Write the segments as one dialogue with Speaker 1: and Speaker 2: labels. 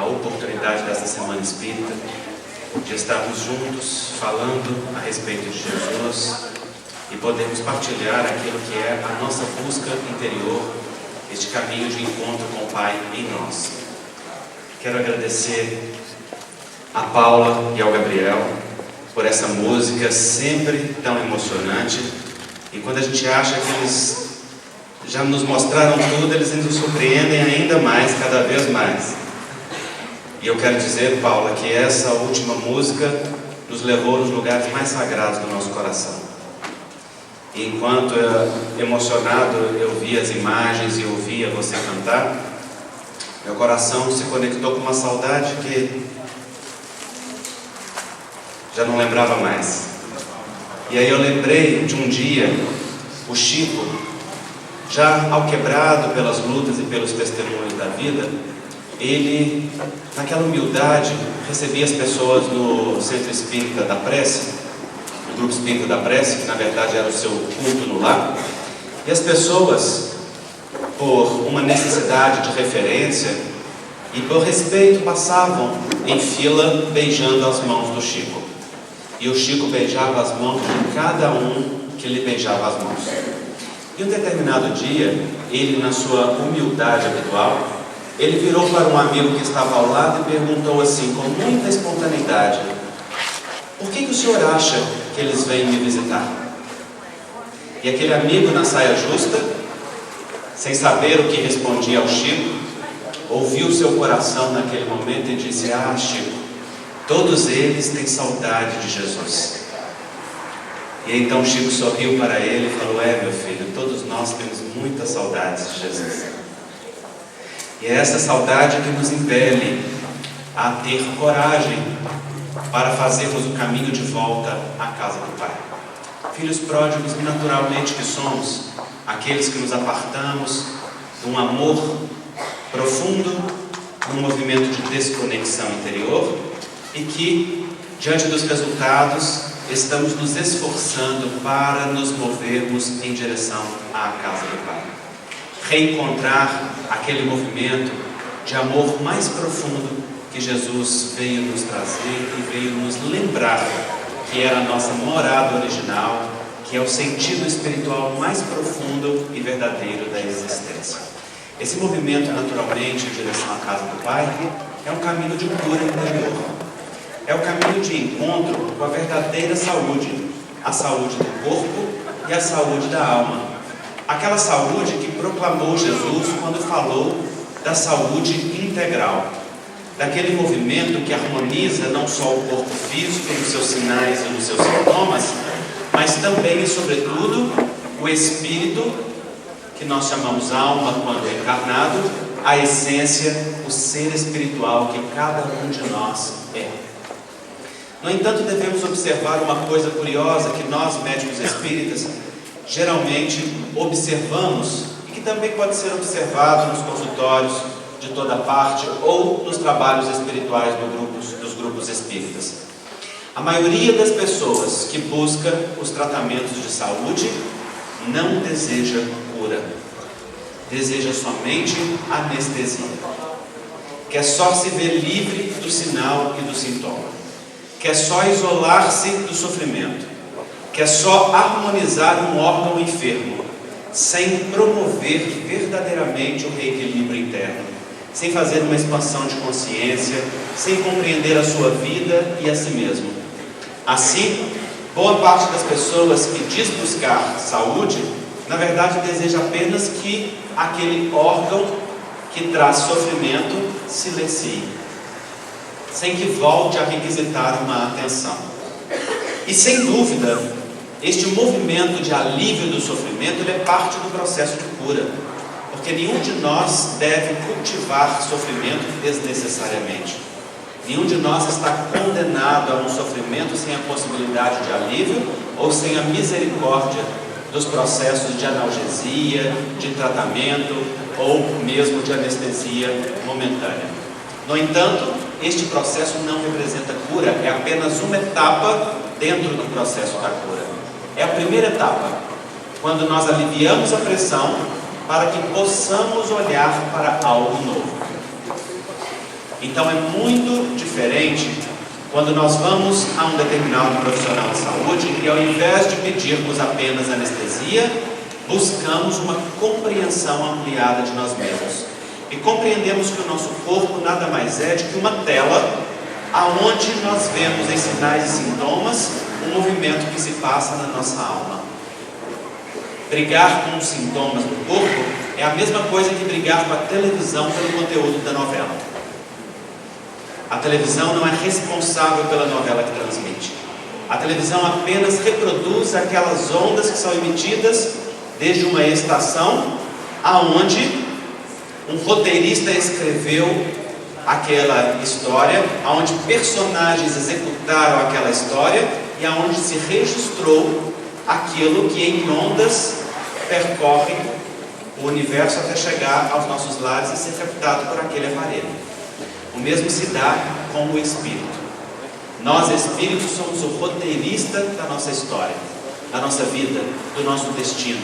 Speaker 1: a oportunidade desta Semana Espírita, de estarmos juntos falando a respeito de Jesus e podermos partilhar aquilo que é a nossa busca interior, este caminho de encontro com o Pai em nós. Quero agradecer a Paula e ao Gabriel por essa música sempre tão emocionante, e quando a gente acha que eles já nos mostraram tudo, eles nos surpreendem ainda mais, cada vez mais. E eu quero dizer, Paula, que essa última música nos levou nos lugares mais sagrados do nosso coração. E enquanto emocionado eu via as imagens e ouvia você cantar, meu coração se conectou com uma saudade que já não lembrava mais. E aí eu lembrei de um dia, o Chico, já alquebrado pelas lutas e pelos testemunhos da vida, ele, naquela humildade, recebia as pessoas no Centro Espírita da Prece, no Grupo Espírita da Prece, que na verdade era o seu culto no lar, e as pessoas, por uma necessidade de referência e por respeito, passavam em fila beijando as mãos do Chico. E o Chico beijava as mãos de cada um que lhe beijava as mãos. E um determinado dia, ele, na sua humildade habitual, ele virou para um amigo que estava ao lado e perguntou assim, com muita espontaneidade: por que o senhor acha que eles vêm me visitar? E aquele amigo, na saia justa, sem saber o que respondia ao Chico, ouviu seu coração naquele momento e disse: ah, Chico, todos eles têm saudade de Jesus. E então Chico sorriu para ele e falou: é, meu filho, todos nós temos muitas saudades de Jesus. E é essa saudade que nos impele a ter coragem para fazermos o caminho de volta à casa do Pai. Filhos pródigos, naturalmente que somos, aqueles que nos apartamos de um amor profundo, num movimento de desconexão interior, e que, diante dos resultados, estamos nos esforçando para nos movermos em direção à casa do Pai. Reencontrar aquele movimento de amor mais profundo que Jesus veio nos trazer e veio nos lembrar que era a nossa morada original, que é o sentido espiritual mais profundo e verdadeiro da existência. Esse movimento, naturalmente, em direção à casa do Pai, é um caminho de cura interior. É o caminho de encontro com a verdadeira saúde, a saúde do corpo e a saúde da alma. Aquela saúde que proclamou Jesus quando falou da saúde integral, daquele movimento que harmoniza não só o corpo físico nos seus sinais e nos seus sintomas, mas também e sobretudo o espírito, que nós chamamos alma quando encarnado, a essência, o ser espiritual que cada um de nós é. No entanto, devemos observar uma coisa curiosa que nós, médicos espíritas, geralmente observamos e que também pode ser observado nos consultórios de toda parte ou nos trabalhos espirituais dos grupos espíritas. A maioria das pessoas que busca os tratamentos de saúde não deseja cura, deseja somente anestesia, quer só se ver livre do sinal e do sintoma, quer só isolar-se do sofrimento, quer só harmonizar um órgão enfermo, sem promover verdadeiramente o reequilíbrio interno, sem fazer uma expansão de consciência, sem compreender a sua vida e a si mesmo. Assim, boa parte das pessoas que diz buscar saúde, na verdade deseja apenas que aquele órgão que traz sofrimento silencie, sem que volte a requisitar uma atenção. E sem dúvida, este movimento de alívio do sofrimento, ele é parte do processo de cura, porque nenhum de nós deve cultivar sofrimento desnecessariamente. Nenhum de nós está condenado a um sofrimento sem a possibilidade de alívio ou sem a misericórdia dos processos de analgesia, de tratamento ou mesmo de anestesia momentânea. No entanto, este processo não representa cura, é apenas uma etapa dentro do processo da cura. É a primeira etapa, quando nós aliviamos a pressão para que possamos olhar para algo novo. Então é muito diferente quando nós vamos a um determinado profissional de saúde e, ao invés de pedirmos apenas anestesia, buscamos uma compreensão ampliada de nós mesmos. E compreendemos que o nosso corpo nada mais é do que uma tela aonde nós vemos em sinais e sintomas o movimento que se passa na nossa alma. Brigar com os sintomas do corpo é a mesma coisa que brigar com a televisão pelo conteúdo da novela. A televisão não é responsável pela novela que transmite. A televisão apenas reproduz aquelas ondas que são emitidas desde uma estação aonde um roteirista escreveu aquela história, aonde personagens executaram aquela história e aonde se registrou aquilo que em ondas percorre o universo até chegar aos nossos lares e ser captado por aquele aparelho. O mesmo se dá com o Espírito. Nós, Espíritos, somos o roteirista da nossa história, da nossa vida, do nosso destino.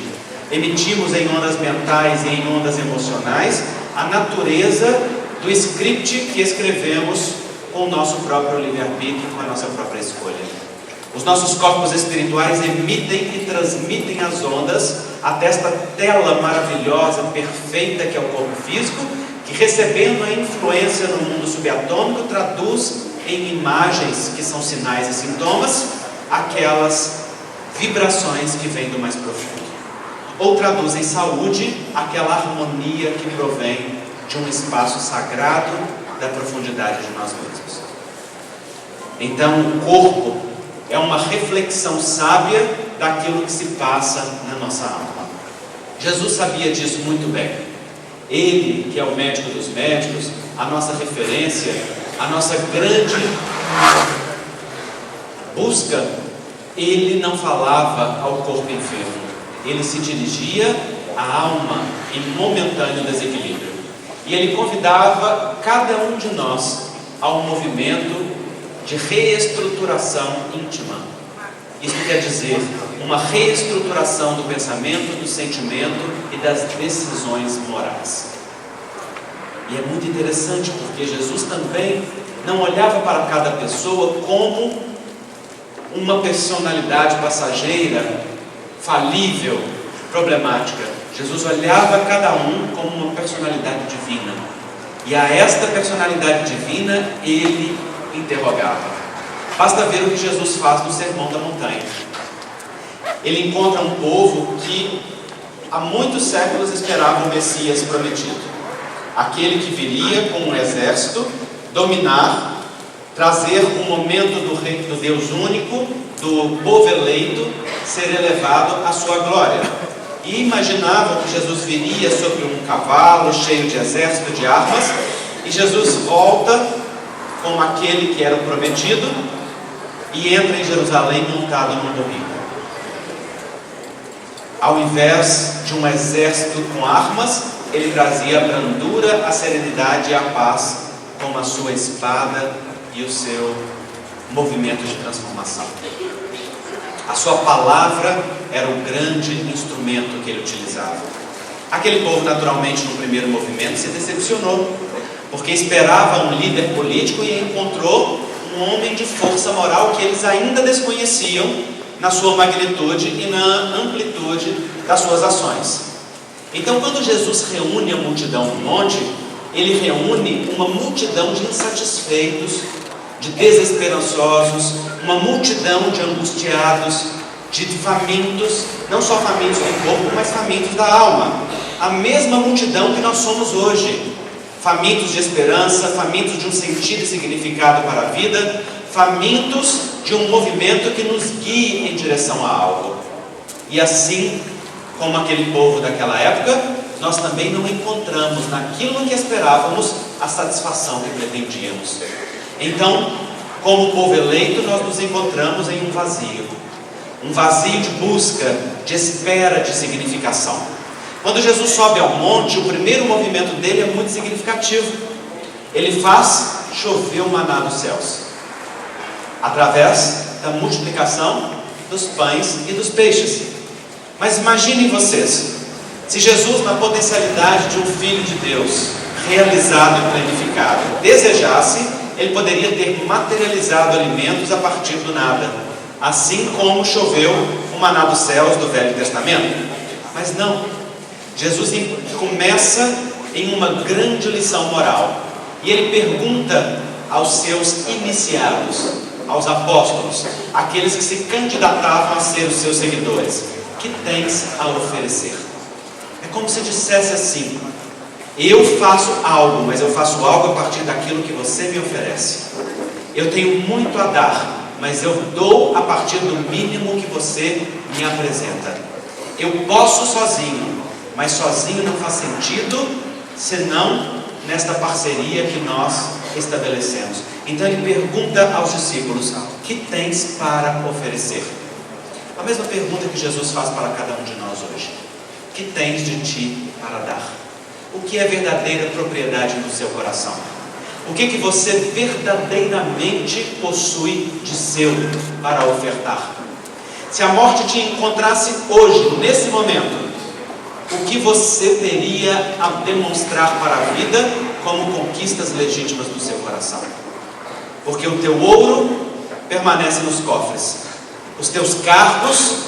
Speaker 1: Emitimos em ondas mentais e em ondas emocionais a natureza do script que escrevemos com o nosso próprio livre-arbítrio, com a nossa própria escolha. Os nossos corpos espirituais emitem e transmitem as ondas até esta tela maravilhosa, perfeita que é o corpo físico, que, recebendo a influência no mundo subatômico, traduz em imagens que são sinais e sintomas aquelas vibrações que vêm do mais profundo, ou traduz em saúde aquela harmonia que provém de um espaço sagrado da profundidade de nós mesmos. Então o corpo é uma reflexão sábia daquilo que se passa na nossa alma. Jesus sabia disso muito bem. Ele, que é o médico dos médicos, a nossa referência, a nossa grande busca, ele não falava ao corpo enfermo, ele se dirigia à alma em momentâneo desequilíbrio. E ele convidava cada um de nós a um movimento de reestruturação íntima. Isso quer dizer uma reestruturação do pensamento, do sentimento e das decisões morais. E é muito interessante porque Jesus também não olhava para cada pessoa como uma personalidade passageira, falível, problemática. Jesus olhava cada um como uma personalidade divina. E a esta personalidade divina ele interrogava. Basta ver o que Jesus faz no Sermão da Montanha. Ele encontra um povo que há muitos séculos esperava o Messias prometido. Aquele que viria com um exército, dominar, trazer o momento do Deus único, do povo eleito, ser elevado à sua glória. E imaginavam que Jesus viria sobre um cavalo cheio de exército de armas, e Jesus volta como aquele que era o prometido e entra em Jerusalém montado num burrinho. Ao invés de um exército com armas, ele trazia a brandura, a serenidade e a paz com a sua espada e o seu movimento de transformação. A sua palavra era o grande instrumento que ele utilizava. Aquele povo, naturalmente, no primeiro movimento, se decepcionou, porque esperava um líder político e encontrou um homem de força moral que eles ainda desconheciam na sua magnitude e na amplitude das suas ações. Então, quando Jesus reúne a multidão no monte, ele reúne uma multidão de insatisfeitos, de desesperançosos, uma multidão de angustiados, de famintos, não só famintos do corpo, mas famintos da alma. A mesma multidão que nós somos hoje, famintos de esperança, famintos de um sentido e significado para a vida, famintos de um movimento que nos guie em direção a algo. E assim como aquele povo daquela época, nós também não encontramos naquilo que esperávamos a satisfação que pretendíamos. Então, como povo eleito, nós nos encontramos em um vazio de busca, de espera de significação. Quando Jesus sobe ao monte, o primeiro movimento dele é muito significativo. Ele faz chover o maná dos céus, através da multiplicação dos pães e dos peixes. Mas imaginem vocês, se Jesus, na potencialidade de um Filho de Deus, realizado e planificado. Desejasse, ele poderia ter materializado alimentos a partir do nada, assim como choveu o maná dos céus do Velho Testamento. Mas não, Jesus começa em uma grande lição moral, e ele pergunta aos seus iniciados, aos apóstolos, aqueles que se candidatavam a ser os seus seguidores: que tens a oferecer? É como se dissesse assim: eu faço algo, mas eu faço algo a partir daquilo que você me oferece. Eu tenho muito a dar, mas eu dou a partir do mínimo que você me apresenta. Eu posso sozinho, mas sozinho não faz sentido, senão nesta parceria que nós estabelecemos. Então ele pergunta aos discípulos: que tens para oferecer? A mesma pergunta que Jesus faz para cada um de nós hoje: que tens de ti para dar? O que é verdadeira propriedade no seu coração? O que você verdadeiramente possui de seu para ofertar? Se a morte te encontrasse hoje, nesse momento, o que você teria a demonstrar para a vida como conquistas legítimas do seu coração? Porque o teu ouro permanece nos cofres, os teus cargos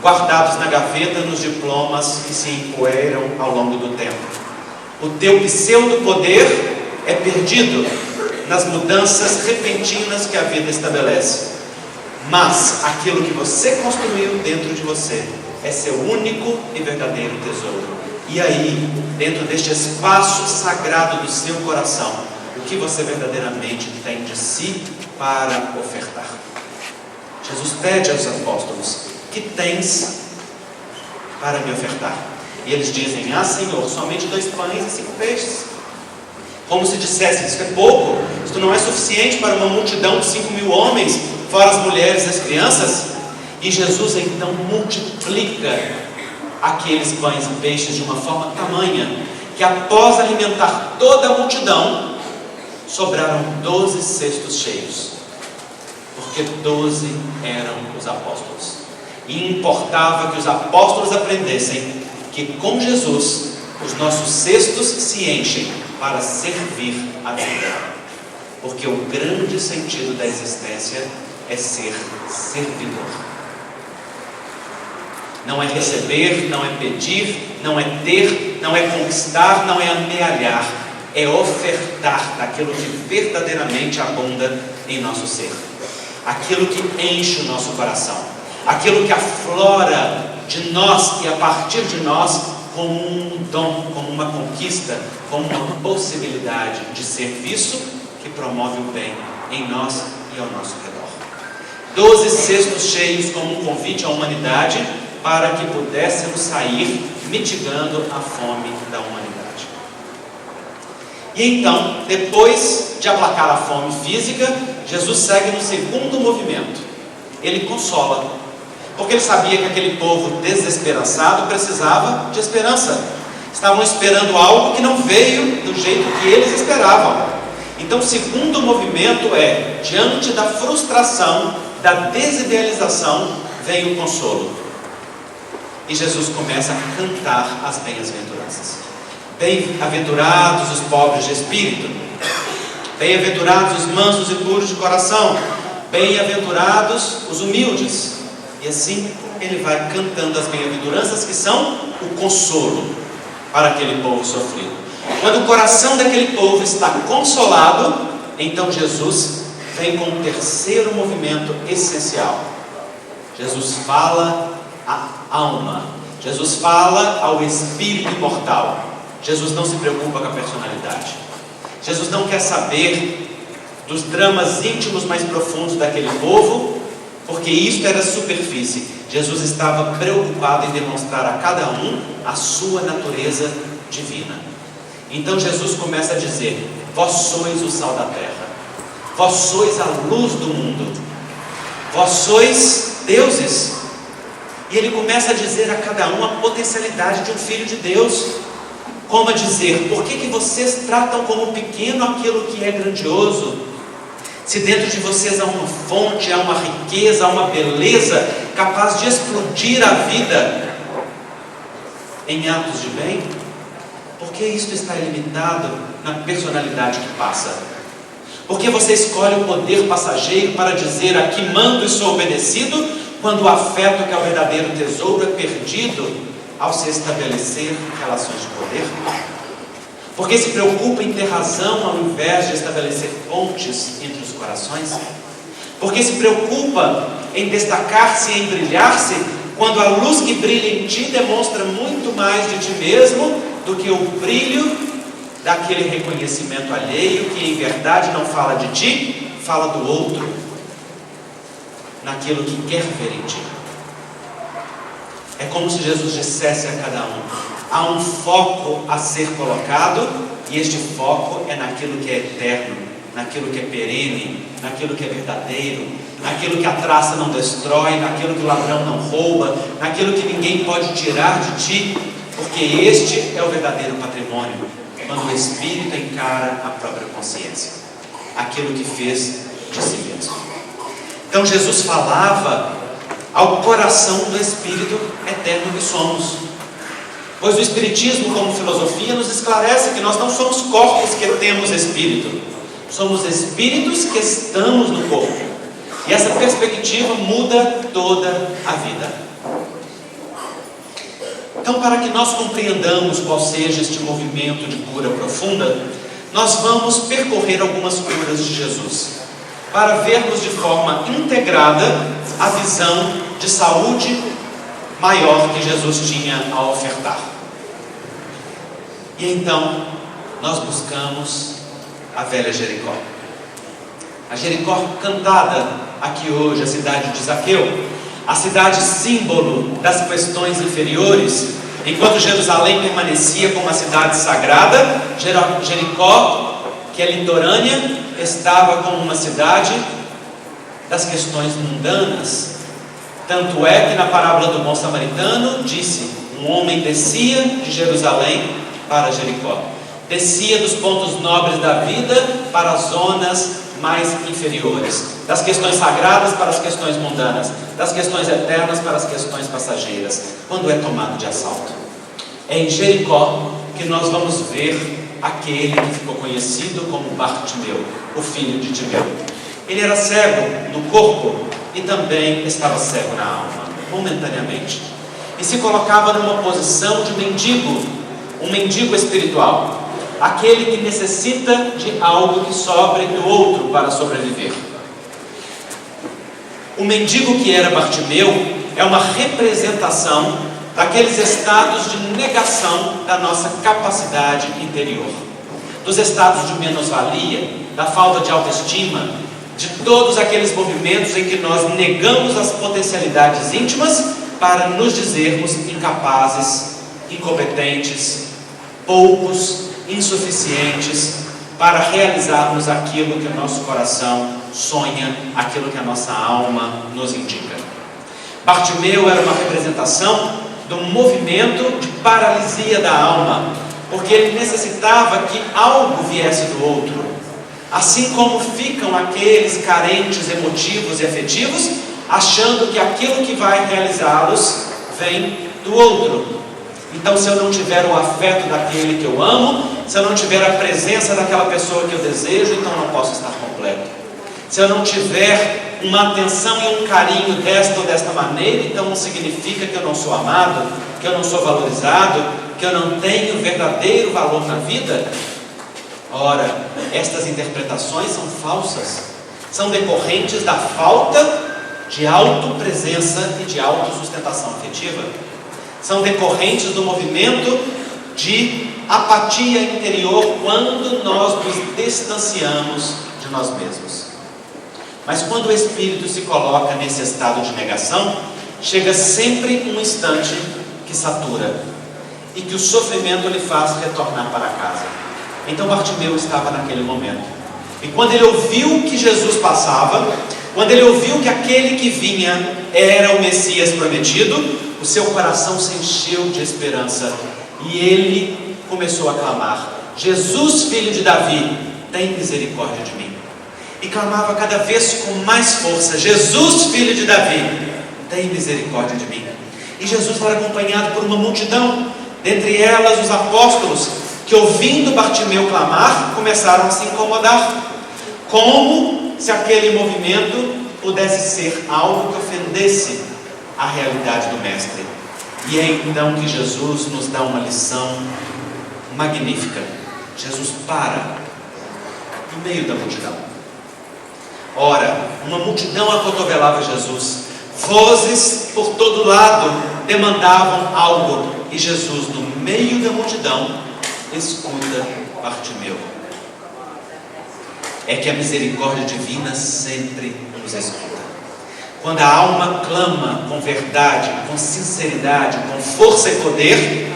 Speaker 1: guardados na gaveta, nos diplomas que se empoeiram ao longo do tempo. O teu pseudo-poder é perdido nas mudanças repentinas que a vida estabelece. Mas aquilo que você construiu dentro de você é seu único e verdadeiro tesouro. E aí, dentro deste espaço sagrado do seu coração, o que você verdadeiramente tem de si para ofertar? Jesus pede aos apóstolos: que tens para me ofertar? E eles dizem: ah, Senhor, somente 2 pães e 5 peixes. Como se dissesse: isso é pouco, isso não é suficiente para uma multidão de 5.000 homens, fora as mulheres e as crianças. E Jesus então multiplica aqueles pães e peixes de uma forma tamanha, que após alimentar toda a multidão, sobraram 12 cestos cheios, porque 12 eram os apóstolos. E importava que os apóstolos aprendessem que com Jesus os nossos cestos se enchem para servir a vida, porque o grande sentido da existência é ser servidor. Não é receber, não é pedir, não é ter, não é conquistar, não é amealhar, é ofertar daquilo que verdadeiramente abunda em nosso ser, aquilo que enche o nosso coração, aquilo que aflora de nós e a partir de nós como um dom, como uma conquista, como uma possibilidade de serviço que promove o bem em nós e ao nosso redor. 12 cestos cheios como um convite à humanidade para que pudéssemos sair mitigando a fome da humanidade. E então, depois de aplacar a fome física, Jesus segue no segundo movimento. Ele consola, porque ele sabia que aquele povo desesperançado precisava de esperança. Estavam esperando algo que não veio do jeito que eles esperavam. Então o segundo movimento é: diante da frustração, da desidealização, vem o consolo. E Jesus começa a cantar as bem-aventuranças. Bem-aventurados os pobres de espírito, bem-aventurados os mansos e puros de coração, bem-aventurados os humildes. E assim ele vai cantando as bem-aventuranças, que são o consolo para aquele povo sofrido. Quando o coração daquele povo está consolado, então Jesus vem com o terceiro movimento essencial. Jesus fala à alma, Jesus fala ao espírito imortal. Jesus não se preocupa com a personalidade. Jesus não quer saber dos dramas íntimos mais profundos daquele povo, porque isto era superfície. Jesus estava preocupado em demonstrar a cada um a sua natureza divina. Então Jesus começa a dizer: vós sois o sal da terra, vós sois a luz do mundo, vós sois deuses. E ele começa a dizer a cada um a potencialidade de um filho de Deus. Como a dizer: por que vocês tratam como pequeno aquilo que é grandioso? Se dentro de vocês há uma fonte, há uma riqueza, há uma beleza capaz de explodir a vida em atos de bem, por Porque isto está ilimitado na personalidade que passa. Porque você escolhe o poder passageiro para dizer aqui mando e sou obedecido, quando o afeto, que é o verdadeiro tesouro, é perdido ao se estabelecer relações de poder? Porque se preocupa em ter razão ao invés de estabelecer pontes entre os corações? Porque se preocupa em destacar-se e em brilhar-se, quando a luz que brilha em ti demonstra muito mais de ti mesmo do que o brilho daquele reconhecimento alheio que em verdade não fala de ti, fala do outro, naquilo que quer ver em ti. É como se Jesus dissesse a cada um: há um foco a ser colocado, e este foco é naquilo que é eterno, naquilo que é perene, naquilo que é verdadeiro, naquilo que a traça não destrói, naquilo que o ladrão não rouba, naquilo que ninguém pode tirar de ti, porque este é o verdadeiro patrimônio, quando o Espírito encara a própria consciência, aquilo que fez de si mesmo. Então Jesus falava ao coração do Espírito eterno que somos, pois o Espiritismo, como filosofia, nos esclarece que nós não somos corpos que temos espírito, somos espíritos que estamos no corpo, e essa perspectiva muda toda a vida. Então, para que nós compreendamos qual seja este movimento de cura profunda, nós vamos percorrer algumas curas de Jesus, para vermos de forma integrada a visão de saúde maior que Jesus tinha a ofertar. E então, nós buscamos a velha Jericó. A Jericó cantada aqui hoje, a cidade de Zaqueu, a cidade símbolo das questões inferiores. Enquanto Jerusalém permanecia como uma cidade sagrada, Jericó, que é litorânea, estava como uma cidade das questões mundanas. Tanto é que na parábola do bom samaritano disse: um homem descia de Jerusalém para Jericó, descia dos pontos nobres da vida para as zonas mais inferiores, das questões sagradas para as questões mundanas, das questões eternas para as questões passageiras, quando é tomado de assalto. É em Jericó que nós vamos ver aquele que ficou conhecido como Bartimeu, o filho de Timeu. Ele era cego no corpo e também estava cego na alma, momentaneamente, e se colocava numa posição de mendigo, um mendigo espiritual, aquele que necessita de algo que sobre do outro para sobreviver. O mendigo que era Bartimeu é uma representação daqueles estados de negação da nossa capacidade interior, dos estados de menos-valia, da falta de autoestima, de todos aqueles movimentos em que nós negamos as potencialidades íntimas para nos dizermos incapazes, incompetentes, poucos, insuficientes para realizarmos aquilo que o nosso coração sonha, aquilo que a nossa alma nos indica. Bartimeu era uma representação do movimento de paralisia da alma, porque ele necessitava que algo viesse do outro, assim como ficam aqueles carentes emotivos e afetivos, achando que aquilo que vai realizá-los vem do outro. Então, se eu não tiver o afeto daquele que eu amo, se eu não tiver a presença daquela pessoa que eu desejo, então não posso estar completo. Se eu não tiver uma atenção e um carinho desta ou desta maneira, então não significa que eu não sou amado, que eu não sou valorizado, que eu não tenho verdadeiro valor na vida. Ora, estas interpretações são falsas, são decorrentes da falta de autopresença e de autossustentação afetiva. São decorrentes do movimento de apatia interior quando nós nos distanciamos de nós mesmos. Mas quando o espírito se coloca nesse estado de negação, chega sempre um instante que satura e que o sofrimento lhe faz retornar para casa. Então Bartimeu estava naquele momento, e quando ele ouviu que Jesus passava, quando ele ouviu que aquele que vinha era o Messias prometido, o seu coração se encheu de esperança e ele começou a clamar: Jesus, filho de Davi, tem misericórdia de mim. E clamava cada vez com mais força: Jesus, filho de Davi, tem misericórdia de mim. E Jesus era acompanhado por uma multidão, dentre elas os apóstolos, que, ouvindo Bartimeu clamar, começaram a se incomodar, como se aquele movimento pudesse ser algo que ofendesse a realidade do Mestre. E é então que Jesus nos dá uma lição magnífica. Jesus para no meio da multidão. Ora, uma multidão acotovelava Jesus, vozes por todo lado demandavam algo, e Jesus, no meio da multidão, escuta Bartimeu. É que a misericórdia divina sempre nos escuta. Quando a alma clama com verdade, com sinceridade, com força e poder,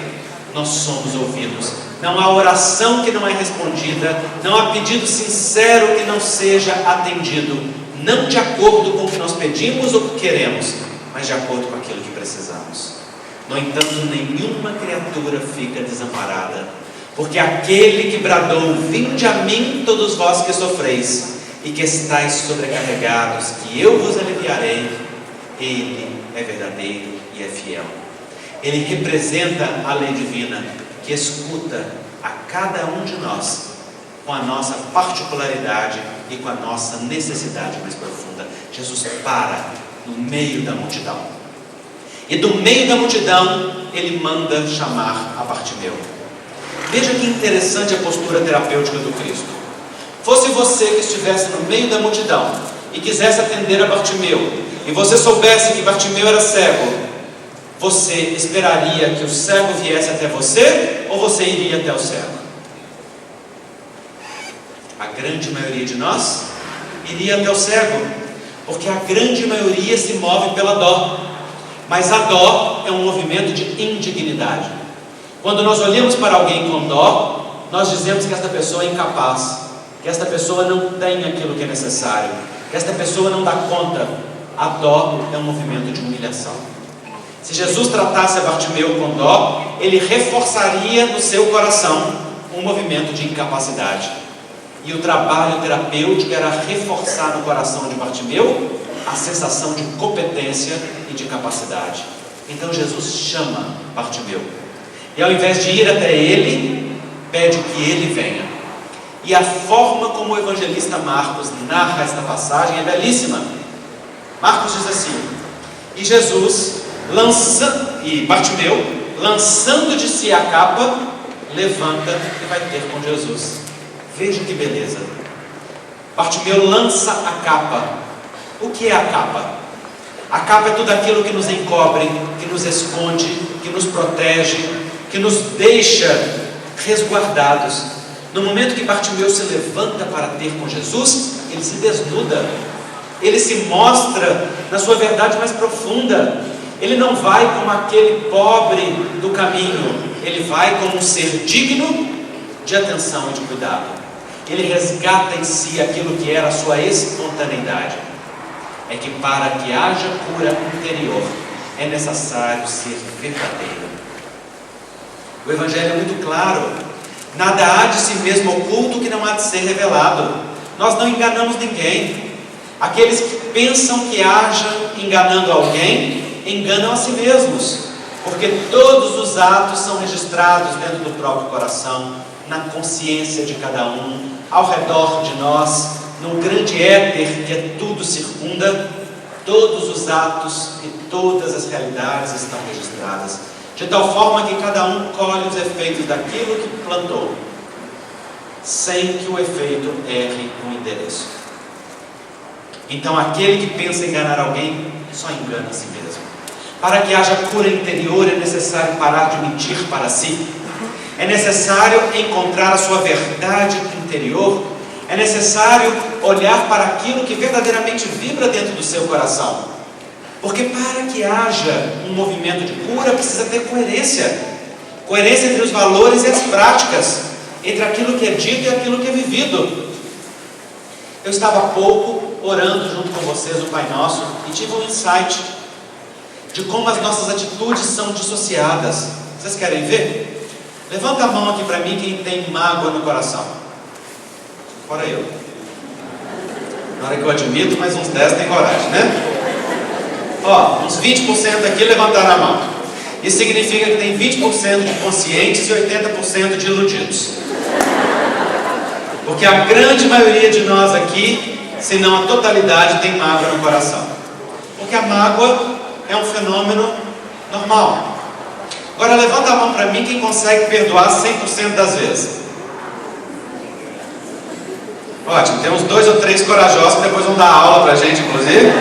Speaker 1: nós somos ouvidos. Não há oração que não é respondida, não há pedido sincero que não seja atendido, não de acordo com o que nós pedimos ou que queremos, mas de acordo com aquilo que precisamos. No entanto, nenhuma criatura fica desamparada, porque aquele que bradou: vinde a mim todos vós que sofreis e que estáis sobrecarregados, que eu vos aliviarei, ele é verdadeiro e é fiel. Ele representa a lei divina, que escuta a cada um de nós com a nossa particularidade e com a nossa necessidade mais profunda. Jesus para no meio da multidão, e do meio da multidão ele manda chamar a Bartimeu. Veja que interessante a postura terapêutica do Cristo. Fosse você que estivesse no meio da multidão e quisesse atender a Bartimeu, e você soubesse que Bartimeu era cego, você esperaria que o cego viesse até você, ou você iria até o cego? A grande maioria de nós iria até o cego, porque a grande maioria se move pela dó. Mas a dó é um movimento de indignidade. Quando nós olhamos para alguém com dó, nós dizemos que esta pessoa é incapaz, que esta pessoa não tem aquilo que é necessário, que esta pessoa não dá conta. A dó é um movimento de humilhação. Se Jesus tratasse a Bartimeu com dó, ele reforçaria no seu coração um movimento de incapacidade. E o trabalho terapêutico era reforçar no coração de Bartimeu a sensação de competência e de capacidade. Então Jesus chama Bartimeu, e ao invés de ir até ele, pede que ele venha. E a forma como o evangelista Marcos narra esta passagem é belíssima. Marcos diz assim: e Bartimeu, lançando de si a capa, levanta e vai ter com Jesus. Veja que beleza. Bartimeu lança a capa. O que é a capa? A capa é tudo aquilo que nos encobre, que nos esconde, que nos protege, que nos deixa resguardados. No momento que Bartimeu se levanta para ter com Jesus, ele se desnuda, ele se mostra na sua verdade mais profunda. Ele não vai como aquele pobre do caminho, ele vai como um ser digno de atenção e de cuidado. Ele resgata em si aquilo que era a sua espontaneidade. É que para que haja cura interior, é necessário ser verdadeiro. O Evangelho é muito claro: nada há de si mesmo oculto que não há de ser revelado. Nós não enganamos ninguém. Aqueles que pensam que hajam enganando alguém, enganam a si mesmos, porque todos os atos são registrados dentro do próprio coração, na consciência de cada um, ao redor de nós, no grande éter que é tudo circunda. Todos os atos e todas as realidades estão registradas, de tal forma que cada um colhe os efeitos daquilo que plantou, sem que o efeito erre o endereço. Então aquele que pensa enganar alguém, só engana a si mesmo. Para que haja cura interior, é necessário parar de mentir para si. É necessário encontrar a sua verdade interior. É necessário olhar para aquilo que verdadeiramente vibra dentro do seu coração. Porque para que haja um movimento de cura, precisa ter coerência. Coerência entre os valores e as práticas, entre aquilo que é dito e aquilo que é vivido. Eu estava há pouco orando junto com vocês o Pai Nosso e tive um insight de como as nossas atitudes são dissociadas. Vocês querem ver? Levanta a mão aqui para mim quem tem mágoa no coração. Fora eu. Na hora que eu admito, mais uns 10 tem coragem, né? Ó, uns 20% aqui levantaram a mão. Isso significa que tem 20% de conscientes e 80% de iludidos. Porque a grande maioria de nós aqui, se não a totalidade, tem mágoa no coração. Porque a mágoa é um fenômeno normal. Agora levanta a mão para mim quem consegue perdoar 100% das vezes. Ótimo, tem uns 2 ou 3 corajosos que depois vão dar aula para a gente, inclusive,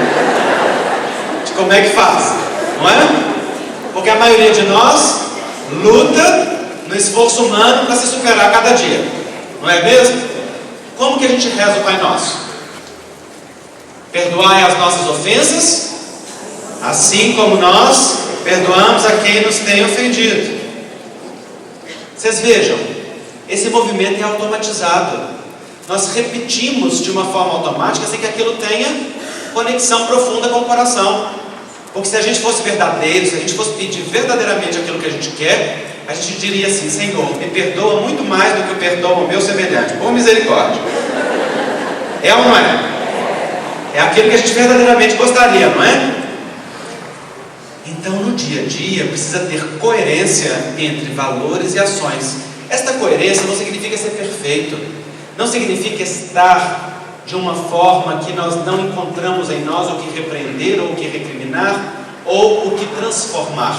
Speaker 1: de como é que faz, não é? Porque a maioria de nós luta no esforço humano para se superar a cada dia, não é mesmo? Como que a gente reza o Pai Nosso? Perdoai as nossas ofensas, assim como nós perdoamos a quem nos tem ofendido. Vocês vejam, esse movimento é automatizado. Nós repetimos de uma forma automática sem que aquilo tenha conexão profunda com o coração. Porque se a gente fosse verdadeiro, se a gente fosse pedir verdadeiramente aquilo que a gente quer, a gente diria assim: Senhor, me perdoa muito mais do que eu perdoo o meu semelhante, por misericórdia. É ou não é? É aquilo que a gente verdadeiramente gostaria, não é? Então no dia a dia precisa ter coerência entre valores e ações. Esta coerência não significa ser perfeito, não significa estar de uma forma que nós não encontramos em nós o que repreender, ou o que recriminar, ou o que transformar.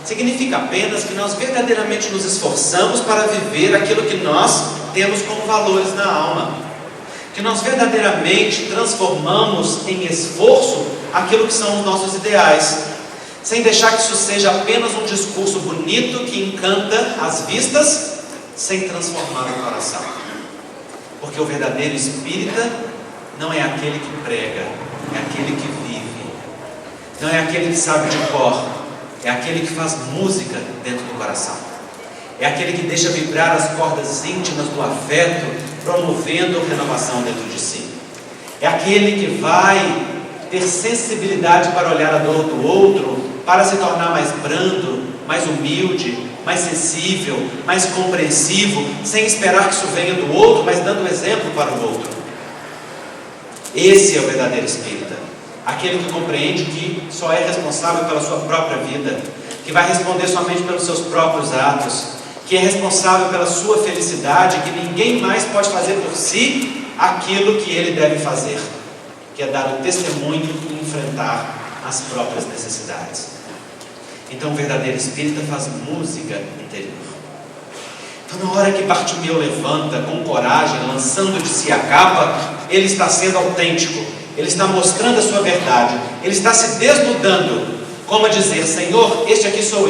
Speaker 1: Significa apenas que nós verdadeiramente nos esforçamos para viver aquilo que nós temos como valores na alma. Que nós verdadeiramente transformamos em esforço aquilo que são os nossos ideais, sem deixar que isso seja apenas um discurso bonito que encanta as vistas, sem transformar o coração. Porque o verdadeiro espírita não é aquele que prega, é aquele que vive. Não é aquele que sabe de cor, é aquele que faz música dentro do coração. É aquele que deixa vibrar as cordas íntimas do afeto, promovendo renovação dentro de si. É aquele que vai ter sensibilidade para olhar a dor do outro, para se tornar mais brando, mais humilde, mais sensível, mais compreensivo, sem esperar que isso venha do outro, mas dando exemplo para o outro. Esse é o verdadeiro espírita, aquele que compreende que só é responsável pela sua própria vida, que vai responder somente pelos seus próprios atos, que é responsável pela sua felicidade, que ninguém mais pode fazer por si aquilo que ele deve fazer, que é dar o testemunho e enfrentar as próprias necessidades. Então o verdadeiro espírita faz música interior. Então na hora que Bartimeu levanta com coragem, lançando de si a capa, ele está sendo autêntico, ele está mostrando a sua verdade, ele está se desnudando, como a dizer: Senhor, este aqui sou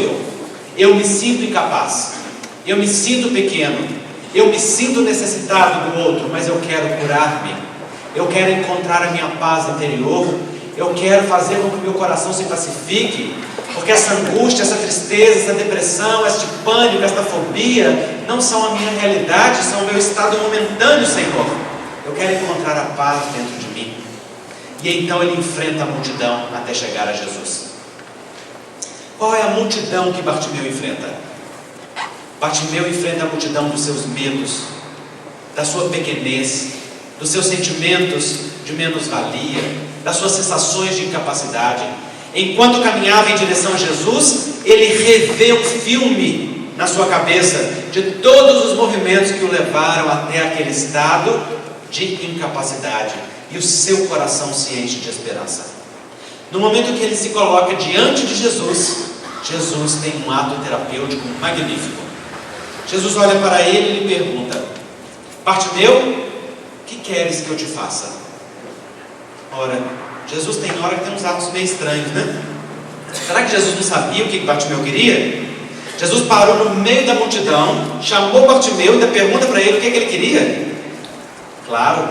Speaker 1: eu me sinto incapaz, eu me sinto pequeno, eu me sinto necessitado do outro, mas eu quero curar-me, eu quero encontrar a minha paz interior, eu quero fazer com que o meu coração se pacifique, porque essa angústia, essa tristeza, essa depressão, este pânico, esta fobia não são a minha realidade, são o meu estado momentâneo, Senhor. Eu quero encontrar a paz dentro de mim. E então ele enfrenta a multidão até chegar a Jesus. Qual é a multidão que Bartimeu enfrenta? Bartimeu enfrenta a multidão dos seus medos, da sua pequenez, dos seus sentimentos de menos-valia, das suas sensações de incapacidade. Enquanto caminhava em direção a Jesus, ele revê um filme na sua cabeça de todos os movimentos que o levaram até aquele estado de incapacidade, e o seu coração se enche de esperança. No momento que ele se coloca diante de Jesus, Jesus tem um ato terapêutico magnífico. Jesus olha para ele e lhe pergunta: Bartimeu, que queres que eu te faça? Ora, Jesus tem hora que tem uns atos meio estranhos, né? Será que Jesus não sabia o que Bartimeu queria? Jesus parou no meio da multidão, chamou Bartimeu e ainda pergunta para ele o que ele queria. Claro,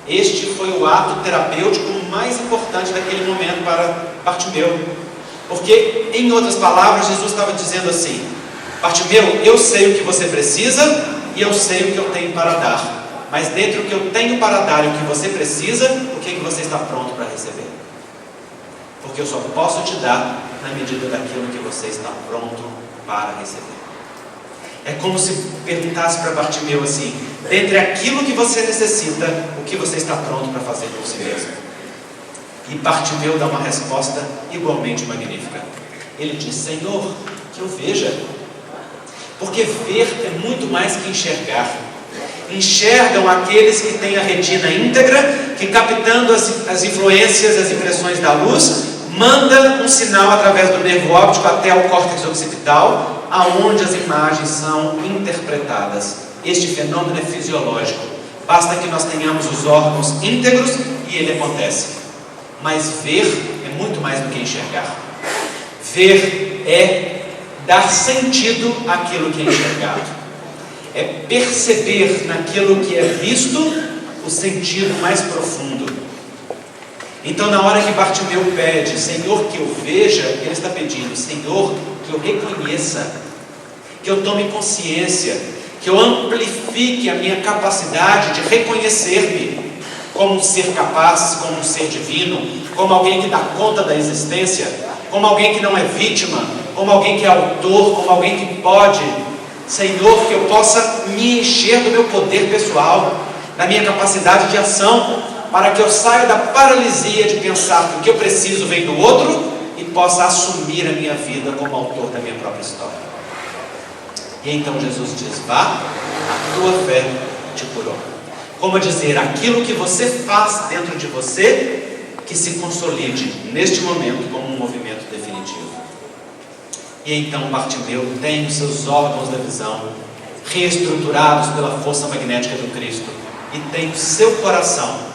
Speaker 1: este foi o ato terapêutico mais importante daquele momento para Bartimeu. Porque, em outras palavras, Jesus estava dizendo assim: Bartimeu, eu sei o que você precisa e eu sei o que eu tenho para dar. Mas dentre o que eu tenho para dar e o que você precisa, o que você está pronto para receber? Porque eu só posso te dar na medida daquilo que você está pronto para receber. É como se perguntasse para Bartimeu assim: dentre aquilo que você necessita, o que você está pronto para fazer por si mesmo? E Bartimeu dá uma resposta igualmente magnífica: Ele diz: Senhor, que eu veja. Porque ver é muito mais que enxergar. Enxergam aqueles que têm a retina íntegra, que captando as influências, as impressões da luz, manda um sinal através do nervo óptico até o córtex occipital, aonde as imagens são interpretadas. Este fenômeno é fisiológico. Basta que nós tenhamos os órgãos íntegros e ele acontece. Mas ver é muito mais do que enxergar. Ver é dar sentido àquilo que é enxergado. É perceber naquilo que é visto o sentido mais profundo. Então, na hora que Bartimeu pede, Senhor, que eu veja, ele está pedindo, Senhor, que eu reconheça, que eu tome consciência, que eu amplifique a minha capacidade de reconhecer-me como um ser capaz, como um ser divino, como alguém que dá conta da existência, como alguém que não é vítima, como alguém que é autor, como alguém que pode. Senhor, que eu possa me encher do meu poder pessoal, da minha capacidade de ação, para que eu saia da paralisia de pensar que o que eu preciso vem do outro e possa assumir a minha vida como autor da minha própria história. E então Jesus diz: vá, a tua fé te curou. Como dizer, aquilo que você faz dentro de você, que se consolide neste momento como um movimento definitivo. E então Bartimeu tem os seus órgãos da visão reestruturados pela força magnética do Cristo e tem o seu coração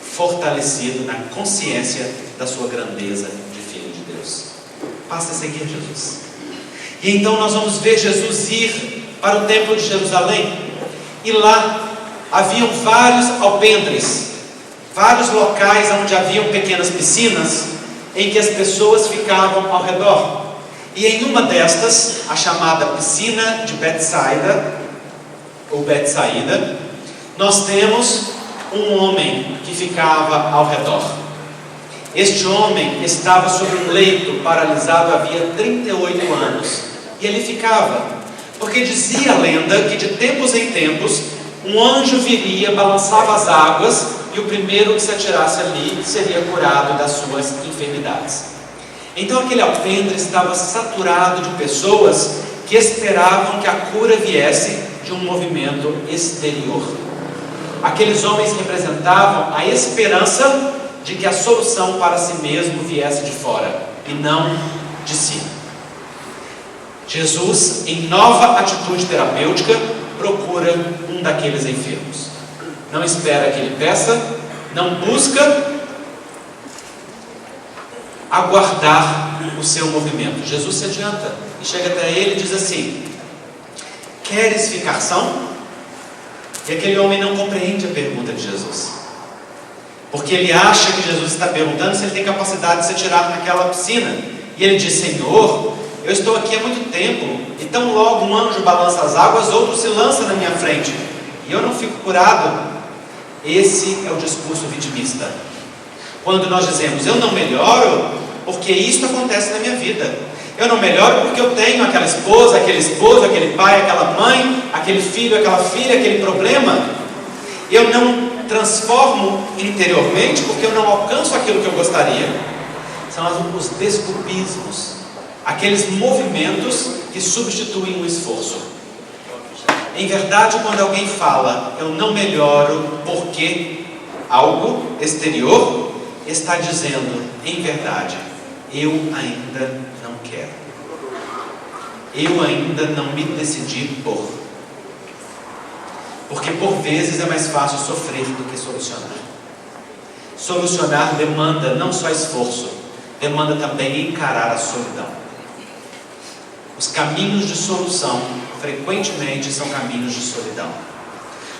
Speaker 1: fortalecido na consciência da sua grandeza de Filho de Deus. Passa a seguir Jesus. E então nós vamos ver Jesus ir para o templo de Jerusalém, e lá haviam vários alpendres, vários locais onde haviam pequenas piscinas em que as pessoas ficavam ao redor. E em uma destas, a chamada piscina de Betsaida, ou Betsaída, nós temos um homem que ficava ao redor. Este homem estava sobre um leito, paralisado havia 38 anos. E ele ficava, porque dizia a lenda que de tempos em tempos, um anjo viria, balançava as águas, e o primeiro que se atirasse ali seria curado das suas enfermidades. Então aquele alpendre estava saturado de pessoas que esperavam que a cura viesse de um movimento exterior. Aqueles homens representavam a esperança de que a solução para si mesmo viesse de fora e não de si. Jesus, em nova atitude terapêutica, procura um daqueles enfermos. Não espera que ele peça, não busca aguardar o seu movimento. Jesus se adianta e chega até ele e diz assim: queres ficar são? E aquele homem não compreende a pergunta de Jesus, porque ele acha que Jesus está perguntando se ele tem capacidade de se atirar naquela piscina. E ele diz: Senhor, eu estou aqui há muito tempo, e tão logo um anjo balança as águas, outro se lança na minha frente, e eu não fico curado. Esse é o discurso vitimista. Quando nós dizemos: eu não melhoro porque isso acontece na minha vida. Eu não melhoro porque eu tenho aquela esposa, aquele esposo, aquele pai, aquela mãe, aquele filho, aquela filha, aquele problema. Eu não transformo interiormente porque eu não alcanço aquilo que eu gostaria. São os desculpismos, aqueles movimentos que substituem o esforço. Em verdade, quando alguém fala eu não melhoro porque algo exterior, está dizendo, em verdade, eu ainda não quero. Eu ainda não me decidi por. Porque por vezes é mais fácil sofrer do que solucionar. Solucionar demanda não só esforço, demanda também encarar a solidão. Os caminhos de solução frequentemente são caminhos de solidão.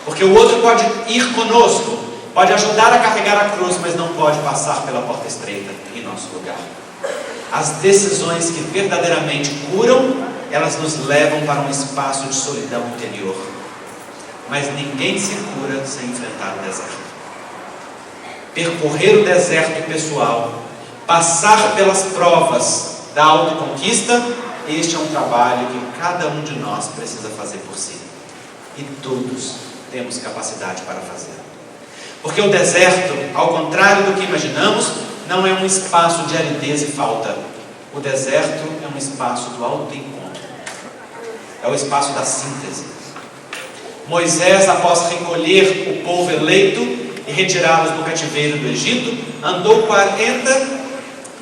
Speaker 1: Porque o outro pode ir conosco, pode ajudar a carregar a cruz, mas não pode passar pela porta estreita em nosso lugar. As decisões que verdadeiramente curam, elas nos levam para um espaço de solidão interior. Mas ninguém se cura sem enfrentar o deserto. Percorrer o deserto pessoal, passar pelas provas da autoconquista, este é um trabalho que cada um de nós precisa fazer por si. E todos temos capacidade para fazer. Porque o deserto, ao contrário do que imaginamos, não é um espaço de aridez e falta. O deserto é um espaço do autoencontro, é o espaço da síntese. Moisés, após recolher o povo eleito e retirá-los do cativeiro do Egito, andou 40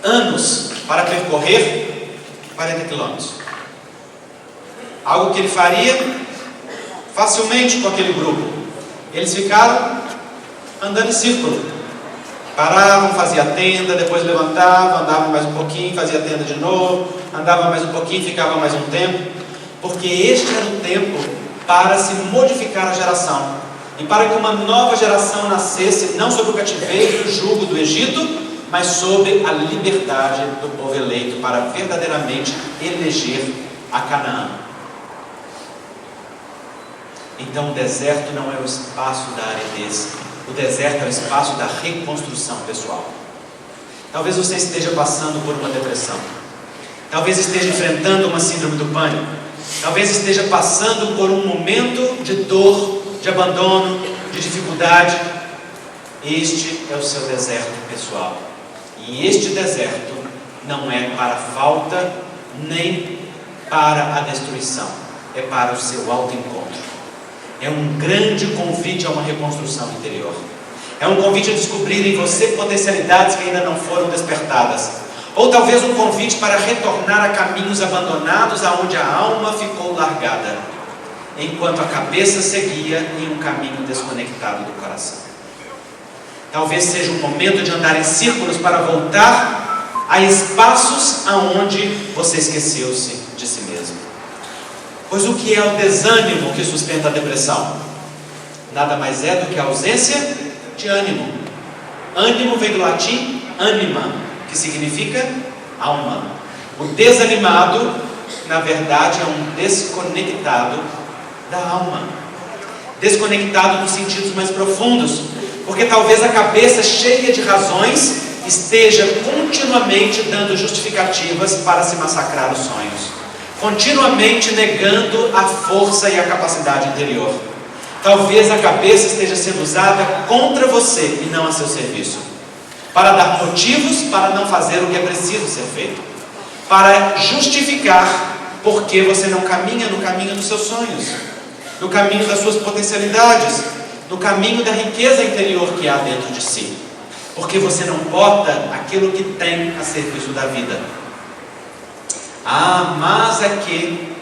Speaker 1: anos para percorrer 40 quilômetros. Algo que ele faria facilmente com aquele grupo. Eles ficaram andando em círculo. Paravam, fazia tenda, depois levantavam, andavam mais um pouquinho, fazia tenda de novo, andava mais um pouquinho, ficava mais um tempo, porque este era o tempo para se modificar a geração, e para que uma nova geração nascesse, não sobre o cativeiro e o jugo do Egito, mas sobre a liberdade do povo eleito, para verdadeiramente eleger a Canaã. Então o deserto não é o espaço da aridez, o deserto é o espaço da reconstrução pessoal. Talvez você esteja passando por uma depressão, talvez esteja enfrentando uma síndrome do pânico, talvez esteja passando por um momento de dor, de abandono, de dificuldade. Este é o seu deserto pessoal, e este deserto não é para a falta nem para a destruição, é para o seu autoencontro. É um grande convite a uma reconstrução interior. É um convite a descobrir em você potencialidades que ainda não foram despertadas. Ou talvez um convite para retornar a caminhos abandonados aonde a alma ficou largada, enquanto a cabeça seguia em um caminho desconectado do coração. Talvez seja um momento de andar em círculos para voltar a espaços aonde você esqueceu-se de si mesmo. Pois o que é o desânimo que sustenta a depressão? Nada mais é do que a ausência de ânimo. Ânimo vem do latim anima, que significa alma. O desanimado, na verdade, é um desconectado da alma. Desconectado nos sentidos mais profundos, porque talvez a cabeça cheia de razões esteja continuamente dando justificativas para se massacrar os sonhos, continuamente negando a força e a capacidade interior. Talvez a cabeça esteja sendo usada contra você e não a seu serviço, para dar motivos para não fazer o que é preciso ser feito, para justificar porque você não caminha no caminho dos seus sonhos, no caminho das suas potencialidades, no caminho da riqueza interior que há dentro de si, porque você não bota aquilo que tem a serviço da vida. Mas é que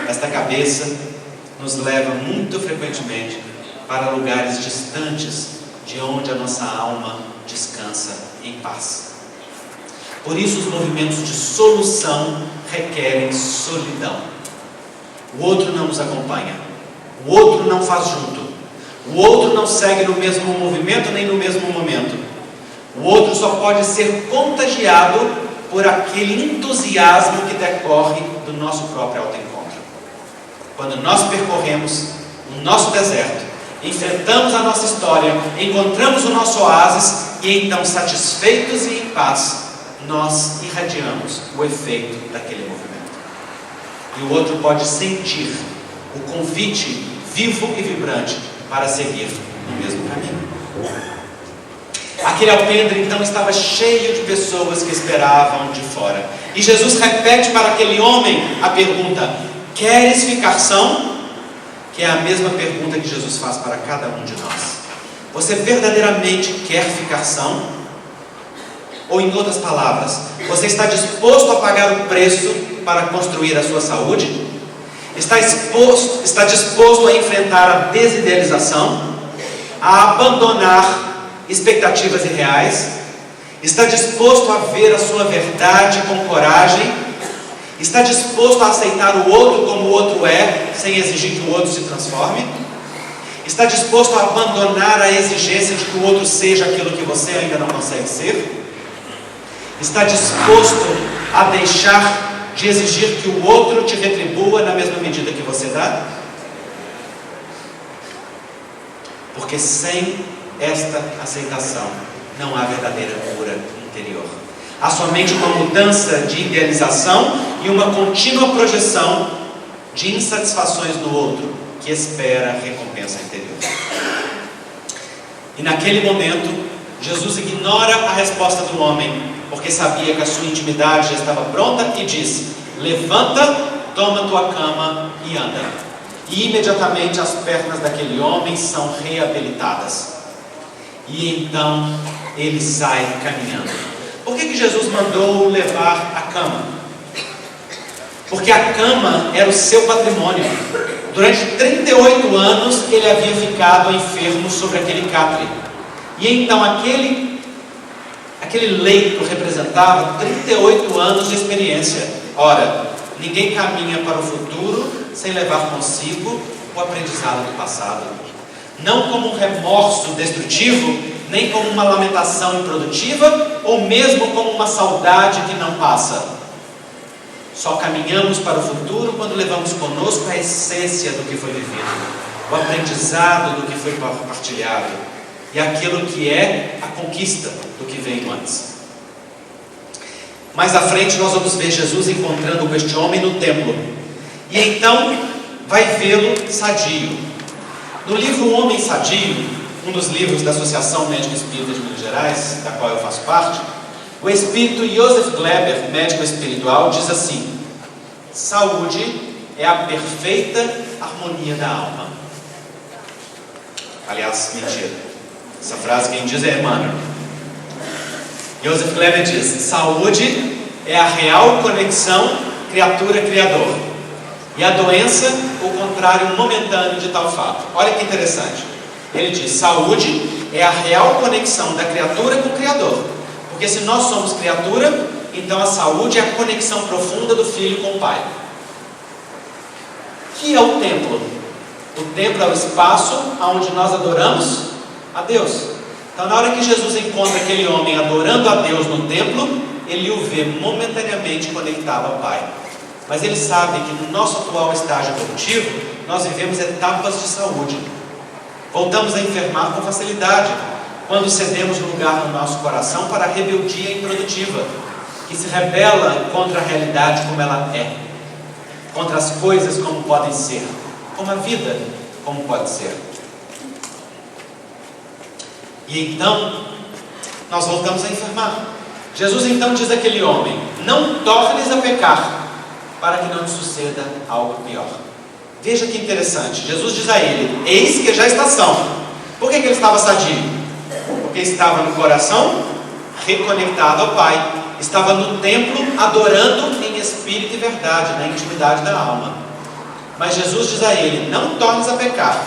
Speaker 1: esta cabeça nos leva muito frequentemente para lugares distantes de onde a nossa alma descansa em paz. Por isso os movimentos de solução requerem solidão. O outro não nos acompanha, o outro não faz junto, o outro não segue no mesmo movimento nem no mesmo momento. O outro só pode ser contagiado por aquele entusiasmo que decorre do nosso próprio autoencontro. Quando nós percorremos o nosso deserto, enfrentamos a nossa história, encontramos o nosso oásis e então, satisfeitos e em paz, nós irradiamos o efeito daquele movimento. E o outro pode sentir o convite vivo e vibrante para seguir no mesmo caminho. Aquele alpendre então estava cheio de pessoas que esperavam de fora. E Jesus repete para aquele homem a pergunta: queres ficar são? Que é a mesma pergunta que Jesus faz para cada um de nós. Você verdadeiramente quer ficar são? Ou em outras palavras, você está disposto a pagar o preço para construir a sua saúde? Está disposto a enfrentar a desidealização? A abandonar expectativas irreais? Está disposto a ver a sua verdade com coragem? Está disposto a aceitar o outro como o outro é, sem exigir que o outro se transforme? Está disposto a abandonar a exigência de que o outro seja aquilo que você ainda não consegue ser? Está disposto a deixar de exigir que o outro te retribua na mesma medida que você dá? Porque sem esta aceitação não há verdadeira cura interior. Há somente uma mudança de idealização e uma contínua projeção de insatisfações do outro que espera recompensa interior. E naquele momento, Jesus ignora a resposta do homem porque sabia que a sua intimidade já estava pronta, e disse: levanta, toma tua cama e anda. E imediatamente as pernas daquele homem são reabilitadas. E então ele sai caminhando. Por que Jesus mandou levar a cama? Porque a cama era o seu patrimônio. Durante 38 anos ele havia ficado enfermo sobre aquele catre. E então aquele leito representava 38 anos de experiência. Ora, ninguém caminha para o futuro sem levar consigo o aprendizado do passado. Não como um remorso destrutivo, nem como uma lamentação improdutiva, ou mesmo como uma saudade que não passa. Só caminhamos para o futuro quando levamos conosco a essência do que foi vivido, o aprendizado do que foi partilhado, e aquilo que é a conquista do que veio antes. Mais à frente nós vamos ver Jesus encontrando com este homem no templo, e então vai vê-lo sadio. No livro O Homem Sadio, um dos livros da Associação Médica Espírita de Minas Gerais, da qual eu faço parte, o espírito Joseph Gleber, médico espiritual, diz assim: saúde é a perfeita harmonia da alma. Aliás, mentira. Essa frase quem diz é Emmanuel. Joseph Gleber diz: saúde é a real conexão criatura-criador, e a doença, o contrário momentâneo de tal fato. Olha que interessante. Ele diz: saúde é a real conexão da criatura com o Criador. Porque se nós somos criatura, então a saúde é a conexão profunda do Filho com o Pai. Que é o templo? O templo é o espaço onde nós adoramos a Deus. Então, na hora que Jesus encontra aquele homem adorando a Deus no templo, ele o vê momentaneamente conectado ao Pai. Mas ele sabe que no nosso atual estágio evolutivo, nós vivemos etapas de saúde. Voltamos a enfermar com facilidade quando cedemos lugar no nosso coração para a rebeldia improdutiva, que se rebela contra a realidade como ela é, contra as coisas como podem ser, como a vida como pode ser. E então nós voltamos a enfermar. Jesus então diz àquele homem: não tornes a pecar, para que não te suceda algo pior. Veja que interessante. Jesus diz a ele: eis que já está são. Por que ele estava sadio? Porque estava no coração reconectado ao Pai, estava no templo adorando em espírito e verdade, na intimidade da alma. Mas Jesus diz a ele: não tornes a pecar,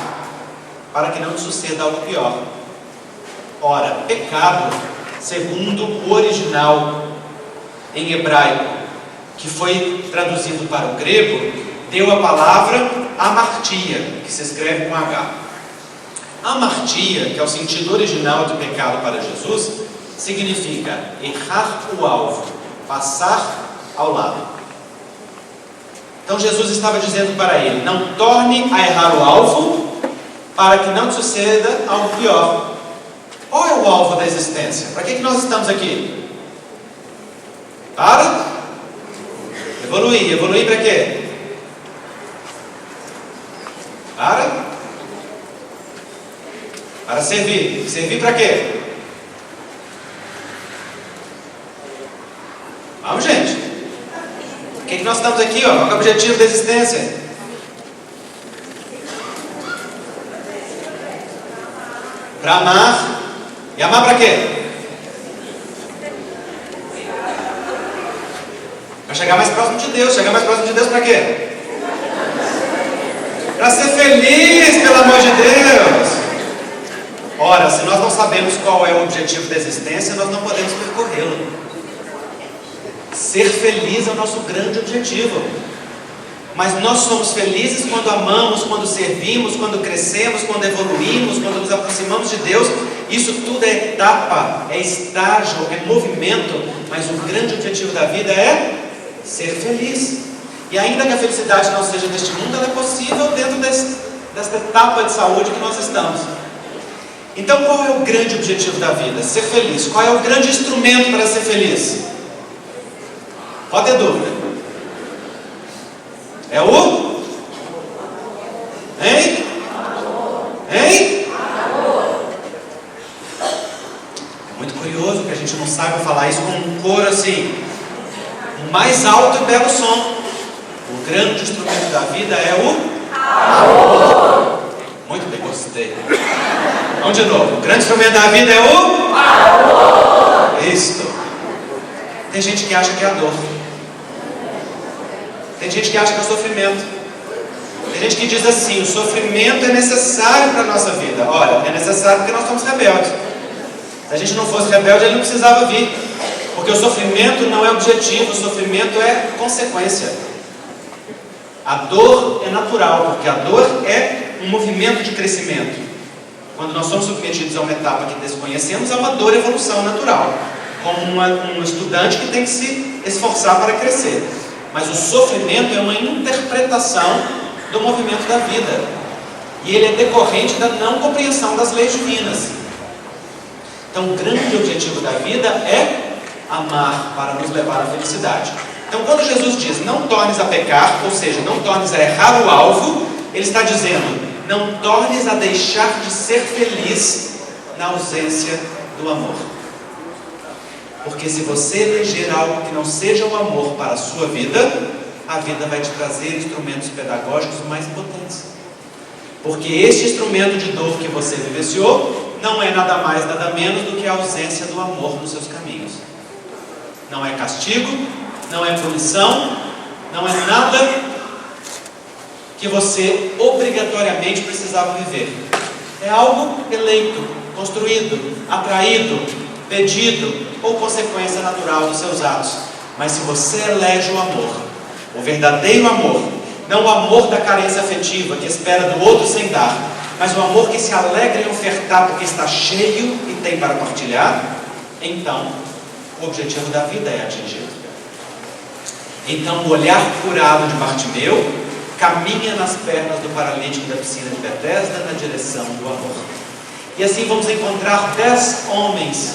Speaker 1: para que não te suceda algo pior. Ora, pecado, segundo o original em hebraico, que foi traduzido para o grego, deu a palavra amartia, que se escreve com H. Amartia, que é o sentido original de pecado para Jesus, significa errar o alvo, passar ao lado. Então Jesus estava dizendo para ele: não torne a errar o alvo, para que não te suceda algo pior. Qual é o alvo da existência? Para que nós estamos aqui? Para evoluir. Evoluir para quê? Para servir. Servir para quê? Vamos, gente. Por que nós estamos aqui? Qual é o objetivo da existência? Para amar. E amar para quê? Para chegar mais próximo de Deus. Chegar mais próximo de Deus para quê? Para ser feliz, pelo amor de Deus. Ora, se nós não sabemos qual é o objetivo da existência, nós não podemos percorrê-lo. Ser feliz é o nosso grande objetivo. Mas nós somos felizes quando amamos, quando servimos, quando crescemos, quando evoluímos, quando nos aproximamos de Deus. Isso tudo é etapa, é estágio, é movimento. Mas o grande objetivo da vida é ser feliz. E ainda que a felicidade não seja neste mundo, ela é possível dentro desta etapa de saúde que nós estamos. Então, qual é o grande objetivo da vida? Ser feliz. Qual é o grande instrumento para ser feliz? Pode ter dúvida. É o? Hein? Hein? É muito curioso que a gente não saiba falar isso com um coro assim, o mais alto e belo som. O grande instrumento da vida é o amor. Muito bem, gostei. Vamos de novo. O grande instrumento da vida é o amor. Isso. Tem gente que acha que é a dor. Tem gente que acha que é o sofrimento. Tem gente que diz assim: o sofrimento é necessário para a nossa vida. Olha, é necessário porque nós somos rebeldes. Se a gente não fosse rebelde, ele não precisava vir. Porque o sofrimento não é objetivo, o sofrimento é consequência. A dor é natural, porque a dor é um movimento de crescimento. Quando nós somos submetidos a uma etapa que desconhecemos, é uma dor evolução natural, como um estudante que tem que se esforçar para crescer. Mas o sofrimento é uma interpretação do movimento da vida, e ele é decorrente da não compreensão das leis divinas. Então o grande objetivo da vida é amar para nos levar à felicidade. Então quando Jesus diz não tornes a pecar, ou seja, não tornes a errar o alvo, ele está dizendo não tornes a deixar de ser feliz na ausência do amor. Porque se você eleger algo que não seja o amor para a sua vida, a vida vai te trazer instrumentos pedagógicos mais potentes. Porque este instrumento de dor que você vivenciou não é nada mais, nada menos do que a ausência do amor nos seus caminhos. Não é castigo, não é punição, não é nada que você obrigatoriamente precisava viver. É algo eleito, construído, atraído, pedido ou consequência natural dos seus atos. Mas se você elege o amor, o verdadeiro amor, não o amor da carência afetiva que espera do outro sem dar, mas o amor que se alegra em ofertar porque está cheio e tem para partilhar, então o objetivo da vida é atingido. Então o olhar curado de Bartimeu caminha nas pernas do paralítico da piscina de Betesda na direção do amor. E assim vamos encontrar 10 homens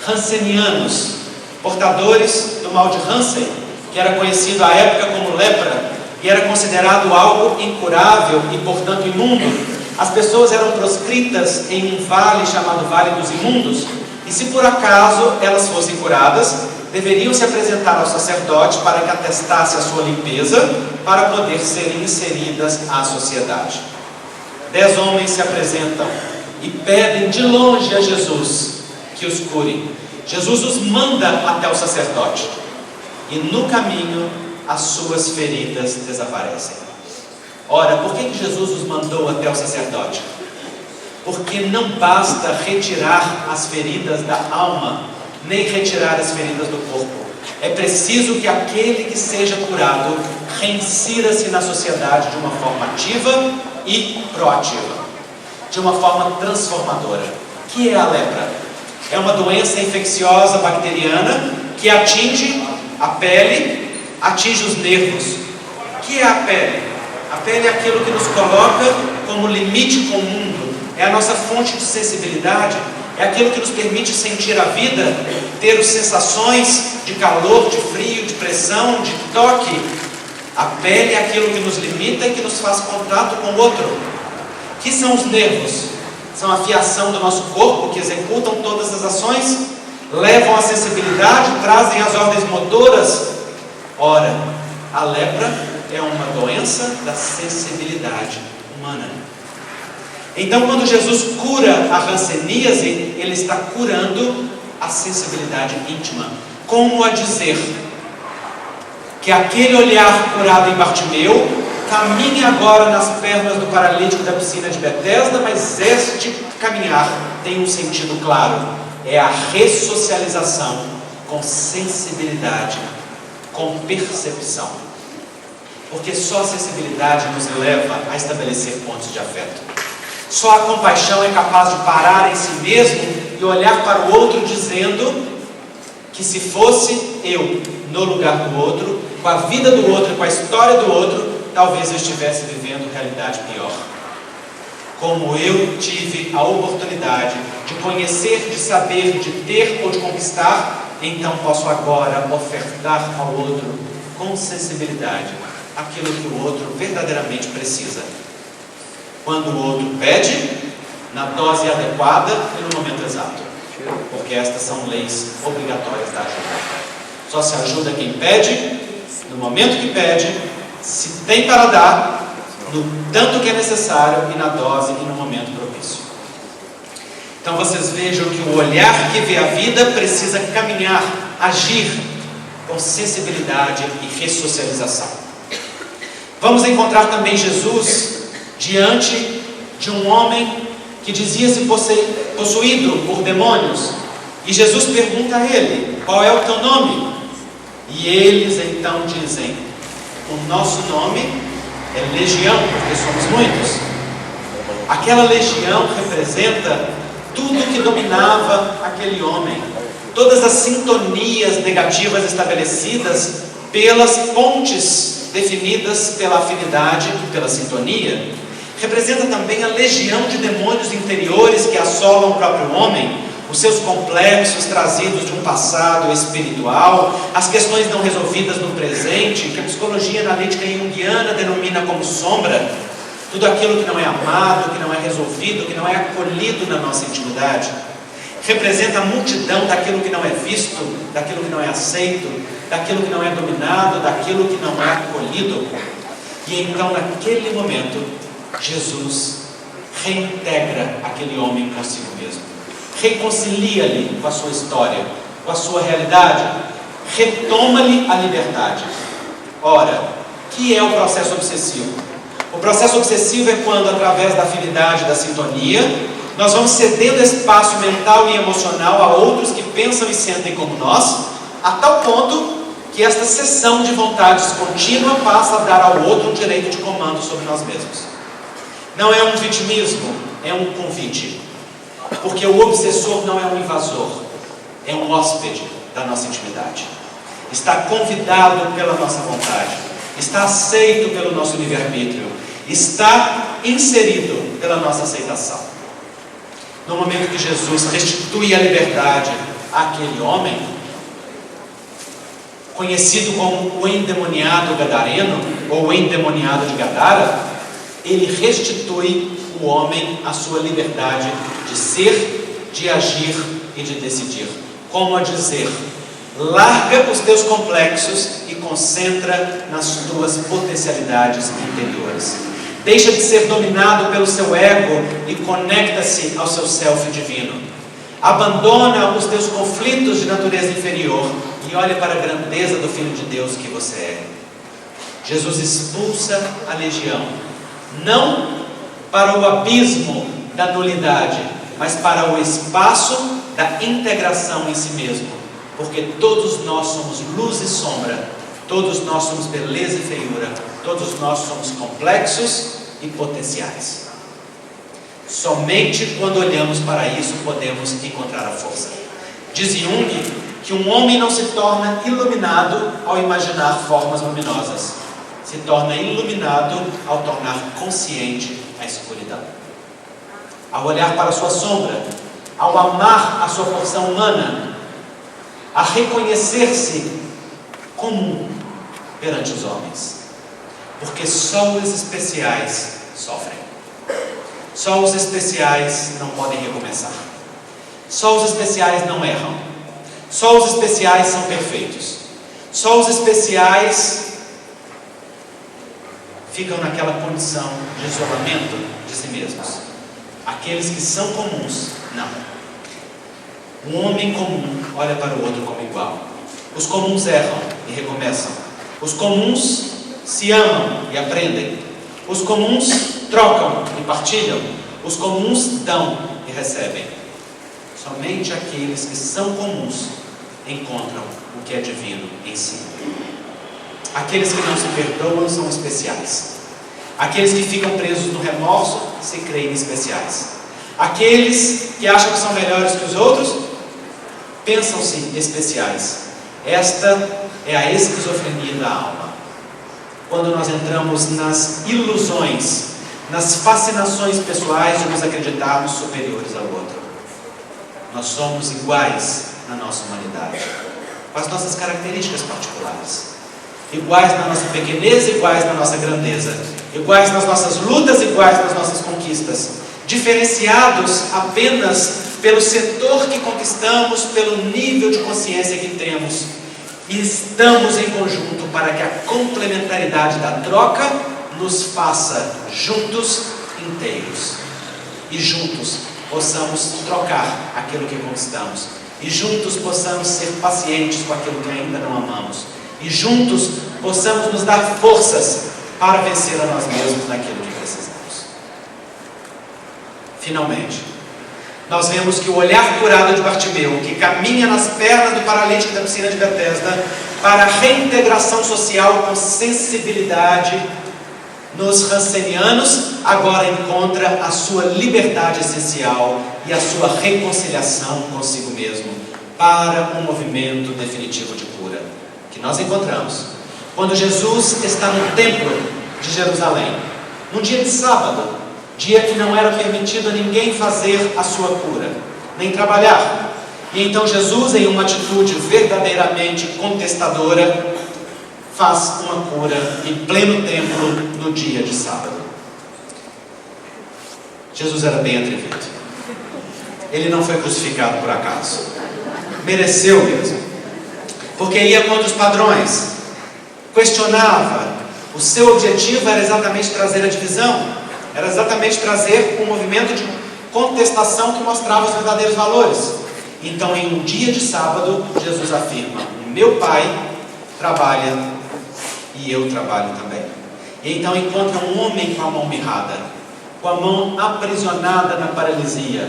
Speaker 1: hansenianos, portadores do mal de Hansen, que era conhecido à época como lepra, e era considerado algo incurável e portanto imundo. As pessoas eram proscritas em um vale chamado Vale dos Imundos, e se por acaso elas fossem curadas, deveriam se apresentar ao sacerdote para que atestasse a sua limpeza, para poder serem inseridas à sociedade. 10 homens se apresentam e pedem de longe a Jesus que os cure. Jesus os manda até o sacerdote, e no caminho as suas feridas desaparecem. Ora, por que Jesus os mandou até o sacerdote? Porque não basta retirar as feridas da alma, nem retirar as feridas do corpo. É preciso que aquele que seja curado reinsira-se na sociedade de uma forma ativa e proativa, de uma forma transformadora. Que é a lepra? É uma doença infecciosa bacteriana que atinge a pele, atinge os nervos. Que é a pele? A pele é aquilo que nos coloca como limite com o mundo, é a nossa fonte de sensibilidade, é aquilo que nos permite sentir a vida, ter as sensações de calor, de frio, de pressão, de toque. A pele é aquilo que nos limita e que nos faz contato com o outro. Que são os nervos? São a fiação do nosso corpo, que executam todas as ações, levam a sensibilidade, trazem as ordens motoras. Ora, a lepra é uma doença da sensibilidade humana. Então, quando Jesus cura a hanseníase, ele está curando a sensibilidade íntima. Como a dizer que aquele olhar curado em Bartimeu caminha agora nas pernas do paralítico da piscina de Betesda, mas este caminhar tem um sentido claro. É a ressocialização com sensibilidade, com percepção. Porque só a sensibilidade nos leva a estabelecer pontos de afeto. Só a compaixão é capaz de parar em si mesmo e olhar para o outro dizendo que se fosse eu no lugar do outro, com a vida do outro, com a história do outro, talvez eu estivesse vivendo realidade pior. Como eu tive a oportunidade de conhecer, de saber, de ter ou de conquistar, então posso agora ofertar ao outro com sensibilidade aquilo que o outro verdadeiramente precisa. Quando o outro pede, na dose adequada e no momento exato. Porque
Speaker 2: porque estas são leis obrigatórias da ajuda. Só se ajuda quem pede, no momento que pede, se tem para dar, no tanto que é necessário e na dose e no momento propício. Então vocês vejam que o olhar que vê a vida precisa caminhar, agir com sensibilidade e ressocialização. Vamos encontrar também Jesus diante de um homem que dizia-se possuído por demônios. E Jesus pergunta a ele: qual é o teu nome? E eles então dizem: o nosso nome é Legião, porque somos muitos. Aquela legião representa tudo que dominava aquele homem, todas as sintonias negativas estabelecidas pelas pontes definidas pela afinidade e pela sintonia. Representa também a legião de demônios interiores que assolam o próprio homem, os seus complexos trazidos de um passado espiritual, as questões não resolvidas no presente, que a psicologia analítica junguiana denomina como sombra, tudo aquilo que não é amado, que não é resolvido, que não é acolhido na nossa intimidade. Representa a multidão daquilo que não é visto, daquilo que não é aceito, daquilo que não é dominado, daquilo que não é acolhido. E então, naquele momento, Jesus reintegra aquele homem consigo mesmo, reconcilia-lhe com a sua história, com a sua realidade, retoma-lhe a liberdade. Ora, que é o processo obsessivo? O processo obsessivo é quando, através da afinidade, da sintonia, nós vamos cedendo espaço mental e emocional a outros que pensam e sentem como nós, a tal ponto que esta cessão de vontades contínua passa a dar ao outro um direito de comando sobre nós mesmos. Não é um vitimismo, é um convite. Porque o obsessor não é um invasor, é um hóspede da nossa intimidade. Está convidado pela nossa vontade, está aceito pelo nosso livre-arbítrio, está inserido pela nossa aceitação. No momento que Jesus restitui a liberdade àquele homem, conhecido como o endemoniado gadareno, ou o endemoniado de Gadara, ele restitui o homem à sua liberdade de ser, de agir e de decidir. Como a dizer: larga os teus complexos e concentra nas tuas potencialidades interiores. Deixa de ser dominado pelo seu ego e conecta-se ao seu self divino. Abandona os teus conflitos de natureza inferior e olha para a grandeza do Filho de Deus que você é. Jesus expulsa a legião, não para o abismo da nulidade, mas para o espaço da integração em si mesmo, porque todos nós somos luz e sombra, todos nós somos beleza e feiura, todos nós somos complexos e potenciais. Somente quando olhamos para isso podemos encontrar a força. Diz Jung que um homem não se torna iluminado ao imaginar formas luminosas, se torna iluminado ao tornar consciente a escuridão. Ao olhar para a sua sombra, ao amar a sua porção humana, a reconhecer-se comum perante os homens. Porque só os especiais sofrem. Só os especiais não podem recomeçar. Só os especiais não erram. Só os especiais são perfeitos. Só os especiais ficam naquela condição de isolamento de si mesmos. Aqueles que são comuns, não. Um homem comum olha para o outro como igual. Os comuns erram e recomeçam. Os comuns se amam e aprendem. Os comuns trocam e partilham. Os comuns dão e recebem. Somente aqueles que são comuns encontram o que é divino em si. Aqueles que não se perdoam são especiais. Aqueles que ficam presos no remorso se creem especiais. Aqueles que acham que são melhores que os outros pensam-se especiais. Esta é a esquizofrenia da alma. Quando nós entramos nas ilusões, nas fascinações pessoais de nos acreditarmos superiores ao outro. Nós somos iguais na nossa humanidade, com as nossas características particulares. Iguais na nossa pequenez, iguais na nossa grandeza. Iguais nas nossas lutas, iguais nas nossas conquistas. Diferenciados apenas pelo setor que conquistamos, pelo nível de consciência que temos. E estamos em conjunto para que a complementaridade da troca nos faça juntos inteiros. E juntos possamos trocar aquilo que conquistamos. E juntos possamos ser pacientes com aquilo que ainda não amamos. E juntos possamos nos dar forças para vencer a nós mesmos naquilo que precisamos. Finalmente, nós vemos que o olhar curado de Bartimeu, que caminha nas pernas do paralítico da piscina de Betesda para a reintegração social com sensibilidade, nos rancenianos agora encontra a sua liberdade essencial e a sua reconciliação consigo mesmo para um movimento definitivo de cura, que nós encontramos quando Jesus está no templo de Jerusalém, num dia de sábado, dia que não era permitido a ninguém fazer a sua cura, nem trabalhar. E então Jesus, em uma atitude verdadeiramente contestadora, faz uma cura em pleno templo no dia de sábado. Jesus era bem atrevido. Ele não foi crucificado por acaso. Mereceu mesmo. Porque ia contra os padrões. Questionava. O seu objetivo era exatamente trazer a divisão. Era exatamente trazer um movimento de contestação que mostrava os verdadeiros valores. Então, em um dia de sábado, Jesus afirma: o meu Pai trabalha e eu trabalho também. E então encontra um homem com a mão mirrada, com a mão aprisionada na paralisia.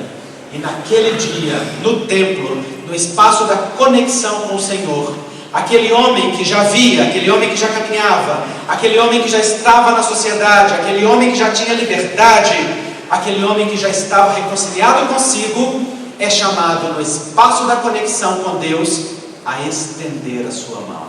Speaker 2: E naquele dia, no templo, no espaço da conexão com o Senhor, aquele homem que já via, aquele homem que já caminhava, aquele homem que já estava na sociedade, aquele homem que já tinha liberdade, aquele homem que já estava reconciliado consigo, é chamado no espaço da conexão com Deus a estender a sua mão,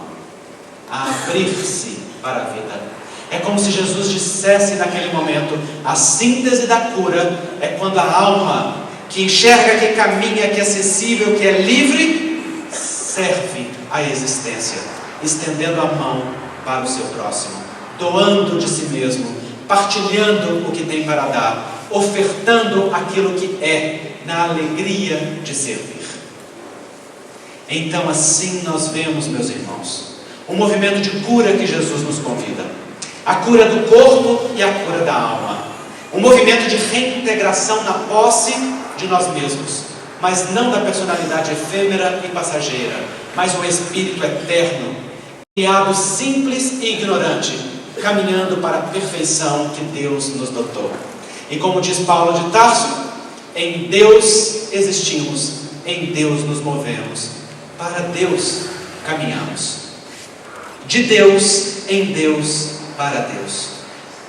Speaker 2: a abrir-se para a vida. É como se Jesus dissesse naquele momento: a síntese da cura é quando a alma, que enxerga, que caminha, que é acessível, que é livre, serve a existência, estendendo a mão para o seu próximo, doando de si mesmo, partilhando o que tem para dar, ofertando aquilo que é, na alegria de servir. Então assim nós vemos, meus irmãos, um movimento de cura que Jesus nos convida. A cura do corpo e a cura da alma. Um movimento de reintegração na posse de nós mesmos, mas não da personalidade efêmera e passageira, mas o espírito eterno, criado simples e ignorante, caminhando para a perfeição que Deus nos dotou. E como diz Paulo de Tarso, em Deus existimos, em Deus nos movemos, para Deus caminhamos. De Deus, em Deus, para Deus.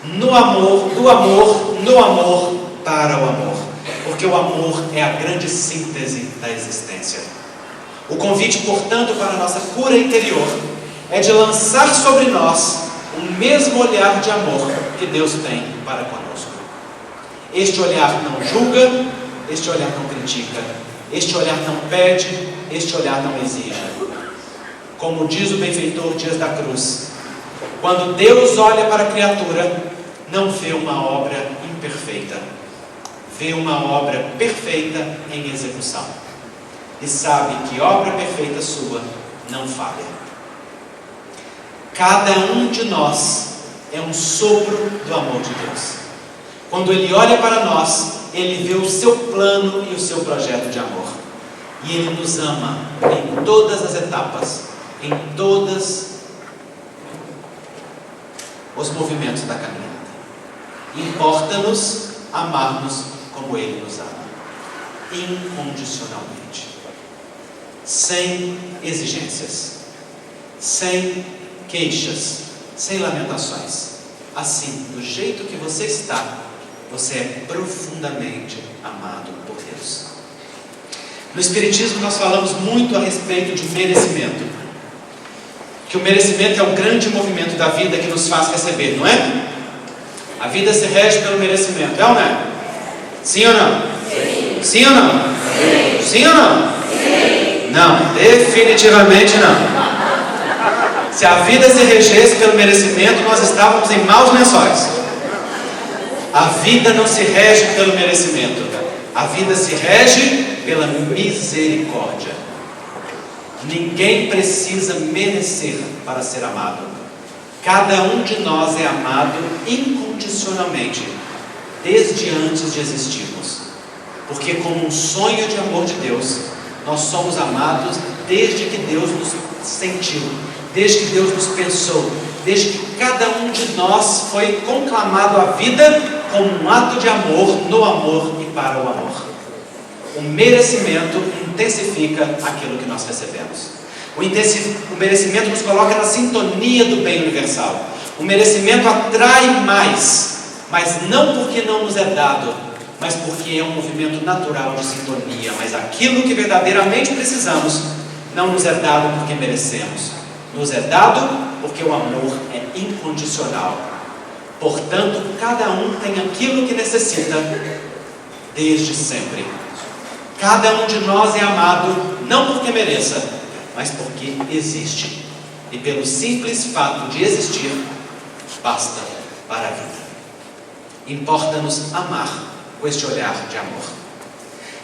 Speaker 2: No amor, do amor, no amor, para o amor. Porque o amor é a grande síntese da existência. O convite, portanto, para a nossa cura interior é de lançar sobre nós o mesmo olhar de amor que Deus tem para conosco. Este olhar não julga, este olhar não critica, este olhar não pede, este olhar não exige. Como diz o benfeitor Dias da Cruz, quando Deus olha para a criatura, não vê uma obra imperfeita, vê uma obra perfeita em execução. E sabe que obra perfeita sua não falha. Cada um de nós é um sopro do amor de Deus. Quando Ele olha para nós, Ele vê o seu plano e o seu projeto de amor. E Ele nos ama em todas as etapas, em todos os movimentos da caminhada. Importa-nos amar-nos como Ele nos ama, incondicionalmente, sem exigências, sem queixas, sem lamentações. Assim, do jeito que você está, você é profundamente amado por Deus. No Espiritismo nós falamos muito a respeito de merecimento, que o merecimento é o grande movimento da vida que nos faz receber, não é? A vida se rege pelo merecimento, é ou não é? Sim ou não? Sim. Sim ou não? Sim. Sim ou não? Sim. Não, definitivamente não. Se a vida se regesse pelo merecimento, nós estávamos em maus lençóis. A vida não se rege pelo merecimento. A A vida se rege pela misericórdia. Ninguém precisa merecer para ser amado. Cada um de nós é amado incondicionalmente, desde antes de existirmos. Porque como um sonho de amor de Deus, nós somos amados desde que Deus nos sentiu, desde que Deus nos pensou, desde que cada um de nós foi conclamado à vida como um ato de amor, no amor e para o amor. O merecimento intensifica aquilo que nós recebemos. O merecimento nos coloca na sintonia do bem universal. O merecimento atrai mais, mas não porque não nos é dado, mas porque é um movimento natural de sintonia. Mas aquilo que verdadeiramente precisamos não nos é dado porque merecemos, nos é dado porque o amor é incondicional. Portanto, cada um tem aquilo que necessita desde sempre. Cada um de nós é amado não porque mereça, mas porque existe. E pelo simples fato de existir, basta para a vida. Importa-nos amar com este olhar de amor.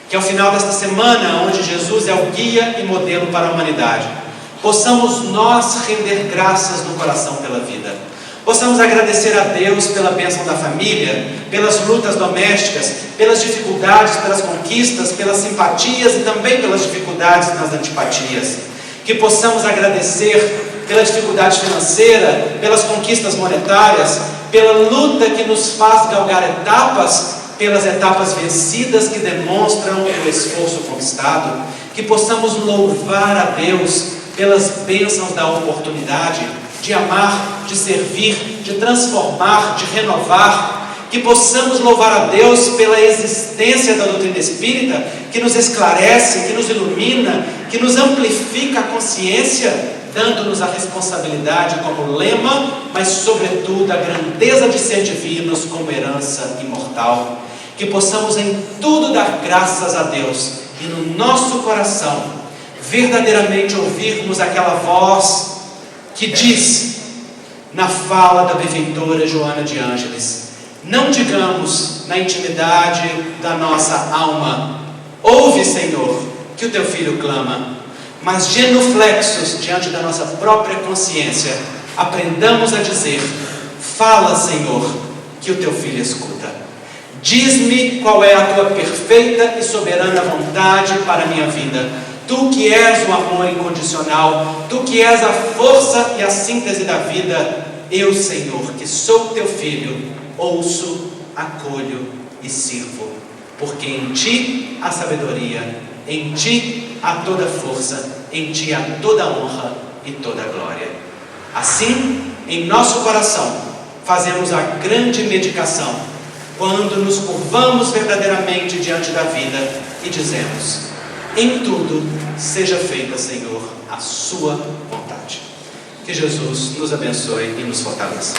Speaker 2: Que ao final desta semana, onde Jesus é o guia e modelo para a humanidade, possamos nós render graças no coração pela vida. Possamos agradecer a Deus pela bênção da família, pelas lutas domésticas, pelas dificuldades, pelas conquistas, pelas simpatias e também pelas dificuldades nas antipatias. Que possamos agradecer pela dificuldade financeira, pelas conquistas monetárias, pela luta que nos faz galgar etapas, pelas etapas vencidas que demonstram o esforço conquistado. Que possamos louvar a Deus pelas bênçãos da oportunidade de amar, de servir, de transformar, de renovar. Que possamos louvar a Deus pela existência da doutrina espírita, que nos esclarece, que nos ilumina, que nos amplifica a consciência, dando-nos a responsabilidade como lema, mas sobretudo a grandeza de ser divinos como herança imortal. Que possamos em tudo dar graças a Deus e no nosso coração verdadeiramente ouvirmos aquela voz que diz na fala da benfeitora Joana de Ângeles: não digamos na intimidade da nossa alma, ouve, Senhor, que o teu filho clama, mas genuflexos diante da nossa própria consciência, aprendamos a dizer: fala, Senhor, que o teu filho escuta. Diz-me qual é a tua perfeita e soberana vontade para a minha vida. Tu que és o amor incondicional, Tu que és a força e a síntese da vida, eu, Senhor, que sou Teu filho, ouço, acolho e sirvo, porque em Ti há sabedoria, em Ti há toda força, em Ti há toda honra e toda glória. Assim, em nosso coração, fazemos a grande medicação, quando nos curvamos verdadeiramente diante da vida e dizemos: em tudo seja feita, Senhor, a sua vontade. Que Jesus nos abençoe e nos fortaleça.